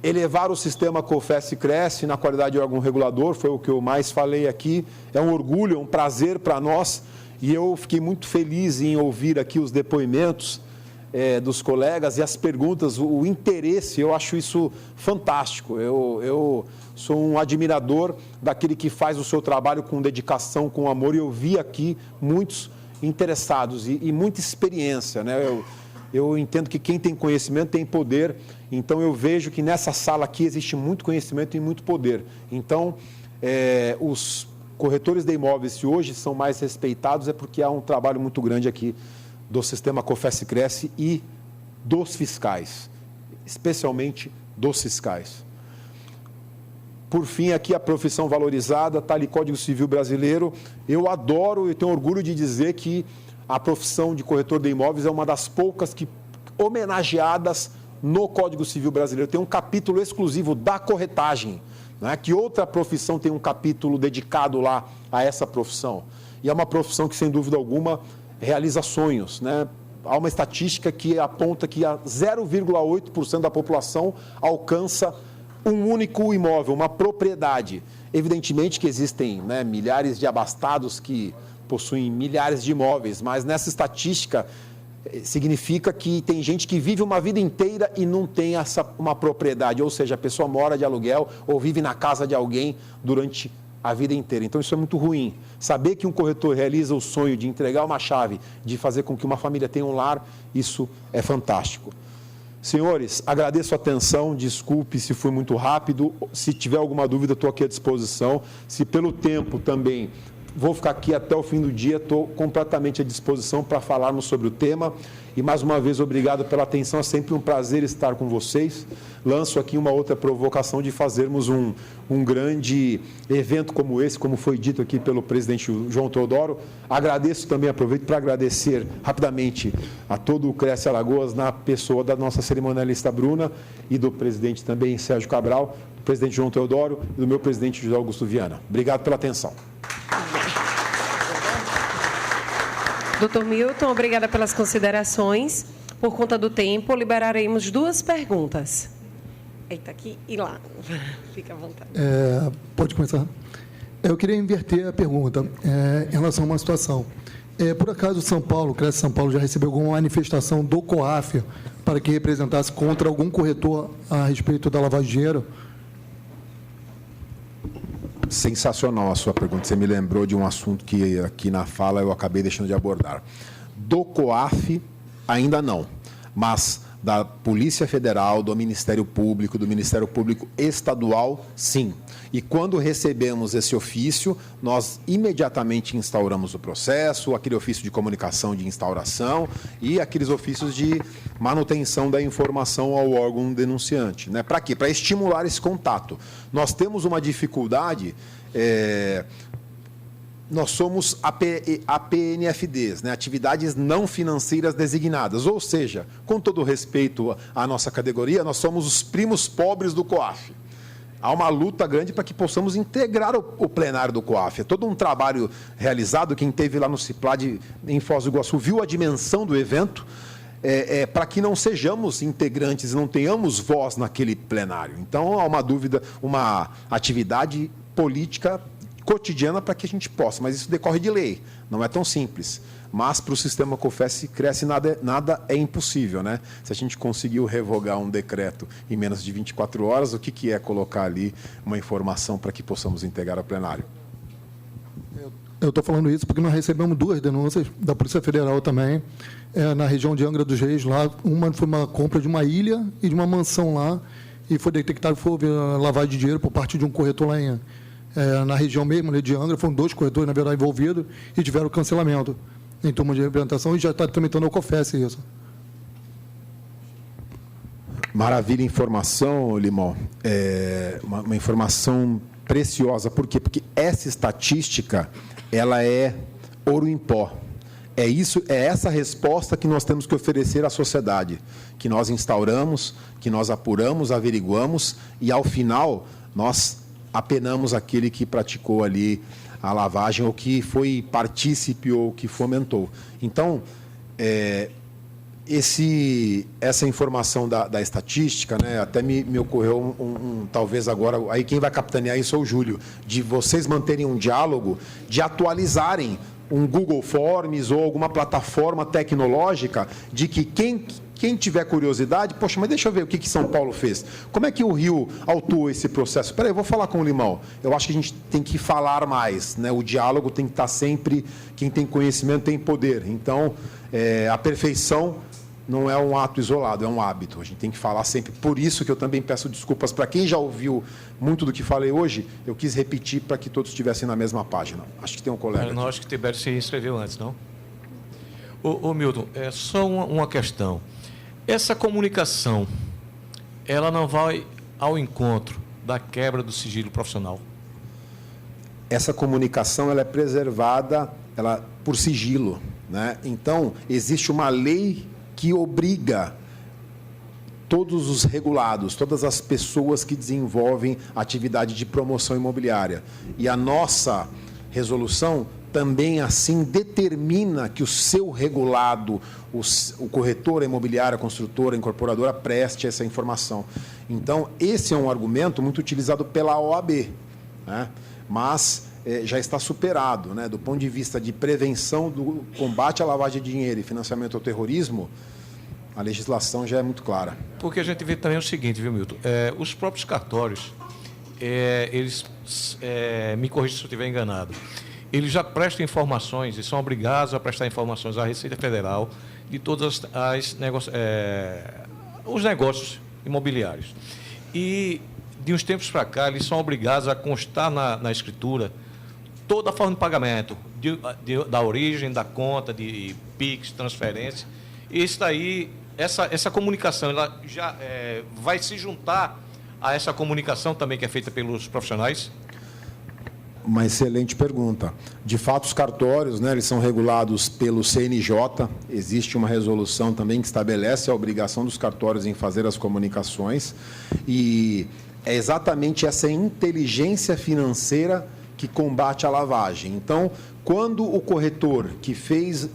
Elevar o sistema COFES-CRES na qualidade de órgão regulador, foi o que eu mais falei aqui, é um orgulho, é um prazer para nós, e eu fiquei muito feliz em ouvir aqui os depoimentos dos colegas e as perguntas, o interesse, eu acho isso fantástico. Eu sou um admirador daquele que faz o seu trabalho com dedicação, com amor, e eu vi aqui muitos interessados e muita experiência, né? Eu entendo que quem tem conhecimento tem poder, então eu vejo que nessa sala aqui existe muito conhecimento e muito poder. Então, os corretores de imóveis, se hoje são mais respeitados, é porque há um trabalho muito grande aqui do sistema COFES-CRES e dos fiscais, especialmente dos fiscais. Por fim, aqui a profissão valorizada, está ali Código Civil Brasileiro. Eu adoro e tenho orgulho de dizer que a profissão de corretor de imóveis é uma das poucas que homenageadas no Código Civil Brasileiro. Tem um capítulo exclusivo da corretagem, né? Que outra profissão tem um capítulo dedicado lá a essa profissão. E é uma profissão que, sem dúvida alguma, realiza sonhos, né? Há uma estatística que aponta que 0,8% da população alcança um único imóvel, uma propriedade. Evidentemente que existem, né, milhares de abastados que possuem milhares de imóveis, mas nessa estatística significa que tem gente que vive uma vida inteira e não tem uma propriedade, ou seja, a pessoa mora de aluguel ou vive na casa de alguém durante a vida inteira. Então isso é muito ruim. Saber que um corretor realiza o sonho de entregar uma chave, de fazer com que uma família tenha um lar, isso é fantástico. Senhores, agradeço a atenção, desculpe se foi muito rápido, se tiver alguma dúvida estou aqui à disposição, se pelo tempo também vou ficar aqui até o fim do dia, estou completamente à disposição para falarmos sobre o tema. E mais uma vez, obrigado pela atenção, é sempre um prazer estar com vocês. Lanço aqui uma outra provocação de fazermos um grande evento como esse, como foi dito aqui pelo presidente João Teodoro. Agradeço também, aproveito para agradecer rapidamente a todo o CRES Alagoas, na pessoa da nossa cerimonialista Bruna e do presidente também Sérgio Cabral, do presidente João Teodoro e do meu presidente José Augusto Viana. Obrigado pela atenção. Doutor Milton, obrigada pelas considerações. Por conta do tempo, liberaremos 2 perguntas. Eita, aqui e lá. Fica à vontade. Pode começar? Eu queria inverter a pergunta em relação a uma situação. Por acaso, São Paulo, o CRES São Paulo, já recebeu alguma manifestação do COAF para que representasse contra algum corretor a respeito da lavagem de dinheiro? Sensacional a sua pergunta. Você me lembrou de um assunto que aqui na fala eu acabei deixando de abordar. Do COAF, ainda não, mas da Polícia Federal, do Ministério Público Estadual, sim. E quando recebemos esse ofício, nós imediatamente instauramos o processo, aquele ofício de comunicação de instauração e aqueles ofícios de manutenção da informação ao órgão denunciante. Né? Para quê? Para estimular esse contato. Nós temos uma dificuldade... Nós somos APNFDs, né? Atividades não financeiras designadas, ou seja, com todo respeito à nossa categoria, nós somos os primos pobres do COAF. Há uma luta grande para que possamos integrar o plenário do COAF. É todo um trabalho realizado, quem esteve lá no CIPLAD em Foz do Iguaçu viu a dimensão do evento, para que não sejamos integrantes e não tenhamos voz naquele plenário. Então, há uma dúvida, uma atividade política cotidiana para que a gente possa, mas isso decorre de lei, não é tão simples. Mas para o sistema COFES nada é impossível, né? Se a gente conseguiu revogar um decreto em menos de 24 horas, o que é colocar ali uma informação para que possamos integrar ao plenário? Eu estou falando isso porque nós recebemos 2 denúncias da Polícia Federal também, na região de Angra dos Reis, lá. Uma foi uma compra de uma ilha e de uma mansão lá, e foi detectado que foi lavagem de dinheiro por parte de um corretor lá na região mesmo, né, de Angra. Foram 2 corretores, na verdade, envolvidos e tiveram cancelamento em turma de representação, e já está tramitando o COFES isso. Maravilha, informação, Limão. Uma informação preciosa. Por quê? Porque essa estatística, ela é ouro em pó. É essa resposta que nós temos que oferecer à sociedade, que nós instauramos, que nós apuramos, averiguamos e, ao final, nós apenamos aquele que praticou ali a lavagem ou que foi partícipe ou que fomentou. Então, essa informação da estatística, né, até me ocorreu talvez agora, aí quem vai capitanear isso é o Júlio, de vocês manterem um diálogo, de atualizarem um Google Forms ou alguma plataforma tecnológica de que quem tiver curiosidade, poxa, mas deixa eu ver o que São Paulo fez. Como é que o Rio autua esse processo? Espera aí, eu vou falar com o Limão. Eu acho que a gente tem que falar mais, né? O diálogo tem que estar sempre, quem tem conhecimento tem poder. Então, a perfeição não é um ato isolado, é um hábito. A gente tem que falar sempre. Por isso que eu também peço desculpas para quem já ouviu muito do que falei hoje. Eu quis repetir para que todos estivessem na mesma página. Acho que tem um colega. Não, acho que Tibério se inscreveu antes, não? Ô Milton, é só uma questão. Essa comunicação, ela não vai ao encontro da quebra do sigilo profissional? Essa comunicação ela é preservada por sigilo, né? Então, existe uma lei que obriga todos os regulados, todas as pessoas que desenvolvem atividade de promoção imobiliária. E a nossa resolução também assim determina que o seu regulado, o corretor, a imobiliária, a construtora, a incorporadora preste essa informação. Então, esse é um argumento muito utilizado pela OAB, né? Mas já está superado, né? Do ponto de vista de prevenção do combate à lavagem de dinheiro e financiamento ao terrorismo, a legislação já é muito clara. Porque a gente vê também o seguinte, viu, Milton? Os próprios cartórios, eles, me corrija se eu estiver enganado, eles já prestam informações e são obrigados a prestar informações à Receita Federal de todos os negócios imobiliários. E, de uns tempos para cá, eles são obrigados a constar na escritura toda a forma de pagamento, da origem, da conta, de PIX, transferência. E isso daí, essa comunicação, ela já vai se juntar a essa comunicação também que é feita pelos profissionais? Uma excelente pergunta. De fato, os cartórios, né, eles são regulados pelo CNJ. Existe uma resolução também que estabelece a obrigação dos cartórios em fazer as comunicações. E é exatamente essa inteligência financeira que combate a lavagem. Então, quando o corretor que fez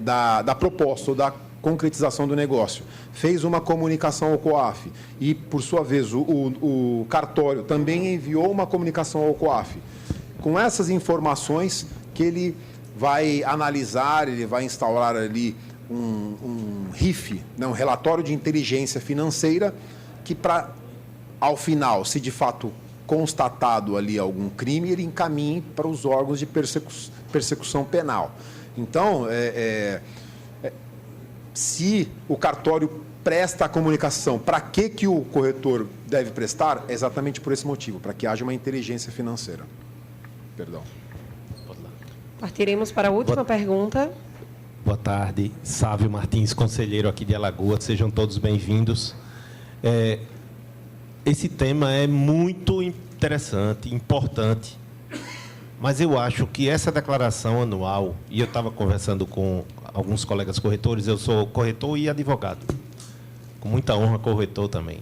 da proposta ou da concretização do negócio fez uma comunicação ao COAF e, por sua vez, o cartório também enviou uma comunicação ao COAF, com essas informações que ele vai analisar, ele vai instaurar ali um RIF, né, um relatório de inteligência financeira, que ao final, se de fato constatado ali algum crime, ele encaminhe para os órgãos de persecução penal. Então, se o cartório presta a comunicação, para que o corretor deve prestar? É exatamente por esse motivo, para que haja uma inteligência financeira. Perdão. Partiremos para a última pergunta. Boa tarde, Sávio Martins, conselheiro aqui de Alagoas. Sejam todos bem-vindos. Esse tema é muito interessante, importante, mas eu acho que essa declaração anual, e eu estava conversando com alguns colegas corretores, eu sou corretor e advogado, com muita honra corretor também.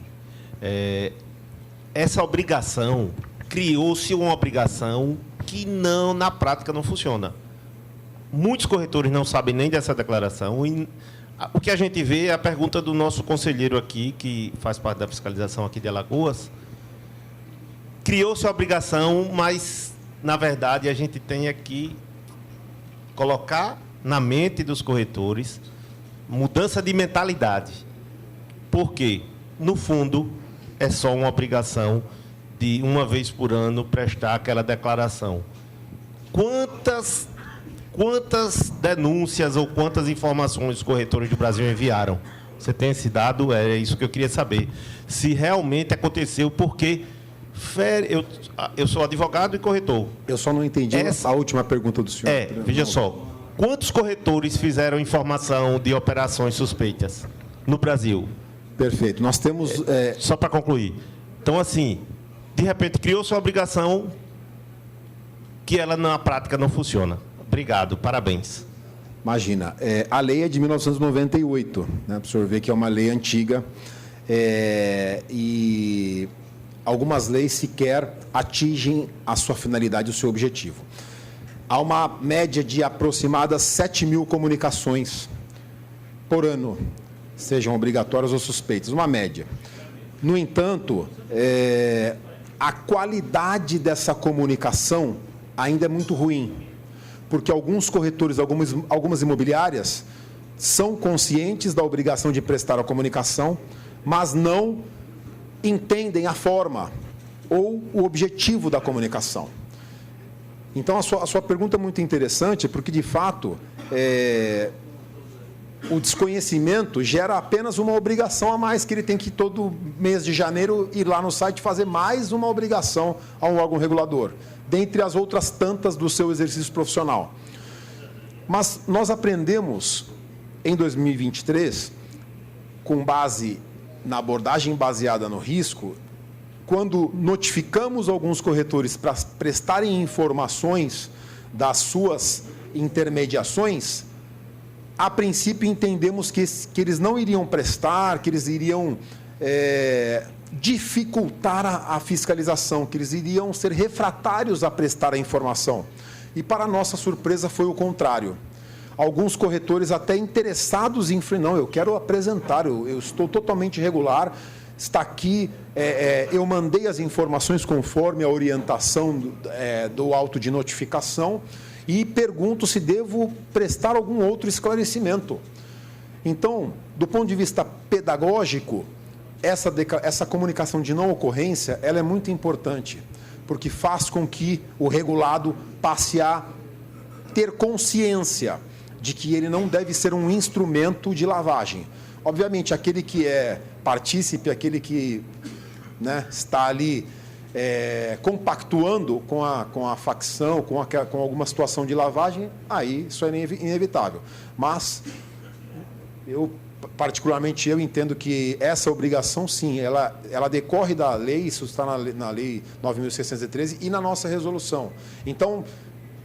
Essa obrigação, criou-se uma obrigação que na prática não funciona. Muitos corretores não sabem nem dessa declaração. E o que a gente vê é a pergunta do nosso conselheiro aqui, que faz parte da fiscalização aqui de Alagoas. Criou-se a obrigação, mas, na verdade, a gente tem aqui colocar na mente dos corretores mudança de mentalidade. Por quê? No fundo, é só uma obrigação de, uma vez por ano, prestar aquela declaração. Quantas denúncias ou quantas informações os corretores do Brasil enviaram? Você tem esse dado? É isso que eu queria saber. Se realmente aconteceu, porque eu sou advogado e corretor. Eu só não entendi a última pergunta do senhor. Veja só. Quantos corretores fizeram informação de operações suspeitas no Brasil? Perfeito. Nós temos... Só para concluir. Então, assim, de repente criou-se uma obrigação que ela na prática não funciona. Obrigado, parabéns. Imagina, a lei é de 1998, né, para o senhor ver que é uma lei antiga, e algumas leis sequer atingem a sua finalidade, o seu objetivo. Há uma média de aproximadas 7.000 comunicações por ano, sejam obrigatórias ou suspeitas, uma média. No entanto, a qualidade dessa comunicação ainda é muito ruim, porque alguns corretores, algumas imobiliárias, são conscientes da obrigação de prestar a comunicação, mas não entendem a forma ou o objetivo da comunicação. Então, a sua pergunta é muito interessante, porque, de fato, o desconhecimento gera apenas uma obrigação a mais, que ele tem que, todo mês de janeiro, ir lá no site fazer mais uma obrigação a um órgão regulador, dentre as outras tantas do seu exercício profissional. Mas nós aprendemos, em 2023, com base na abordagem baseada no risco, quando notificamos alguns corretores para prestarem informações das suas intermediações, a princípio entendemos que eles não iriam prestar, que eles iriam dificultar a fiscalização, que eles iriam ser refratários a prestar a informação. E, para nossa surpresa, foi o contrário. Alguns corretores até interessados em... Não, eu quero apresentar, eu estou totalmente regular, está aqui, eu mandei as informações conforme a orientação do auto de notificação e pergunto se devo prestar algum outro esclarecimento. Então, do ponto de vista pedagógico, essa comunicação de não ocorrência, ela é muito importante, porque faz com que o regulado passe a ter consciência de que ele não deve ser um instrumento de lavagem. Obviamente, aquele que é partícipe, aquele que, né, está ali compactuando com a facção, com alguma situação de lavagem, aí isso é inevitável. Mas, particularmente, eu entendo que essa obrigação, sim, ela decorre da lei, isso está na Lei 9.613 e na nossa resolução. Então,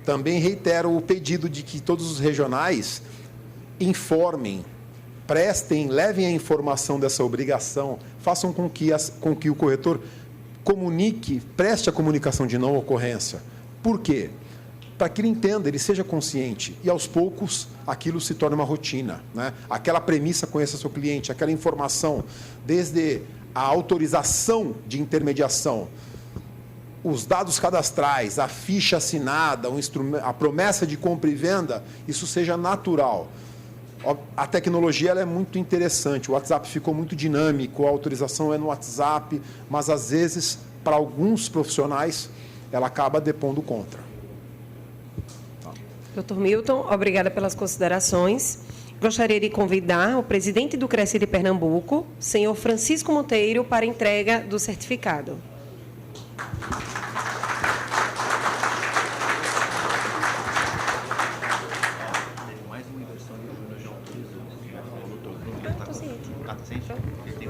também reitero o pedido de que todos os regionais informem, prestem, levem a informação dessa obrigação, façam com que o corretor comunique, preste a comunicação de não ocorrência. Por quê? Para que ele entenda, ele seja consciente e, aos poucos, aquilo se torne uma rotina, né? Aquela premissa, conheça seu cliente, aquela informação, desde a autorização de intermediação, os dados cadastrais, a ficha assinada, a promessa de compra e venda, isso seja natural. A tecnologia ela é muito interessante, o WhatsApp ficou muito dinâmico, a autorização é no WhatsApp, mas, às vezes, para alguns profissionais, ela acaba depondo contra. Dr. Milton, obrigada pelas considerações. Gostaria de convidar o presidente do CRECI de Pernambuco, senhor Francisco Monteiro, para entrega do certificado. Mais uma inversão de Júnior já autorizou. Tá ciente? Ele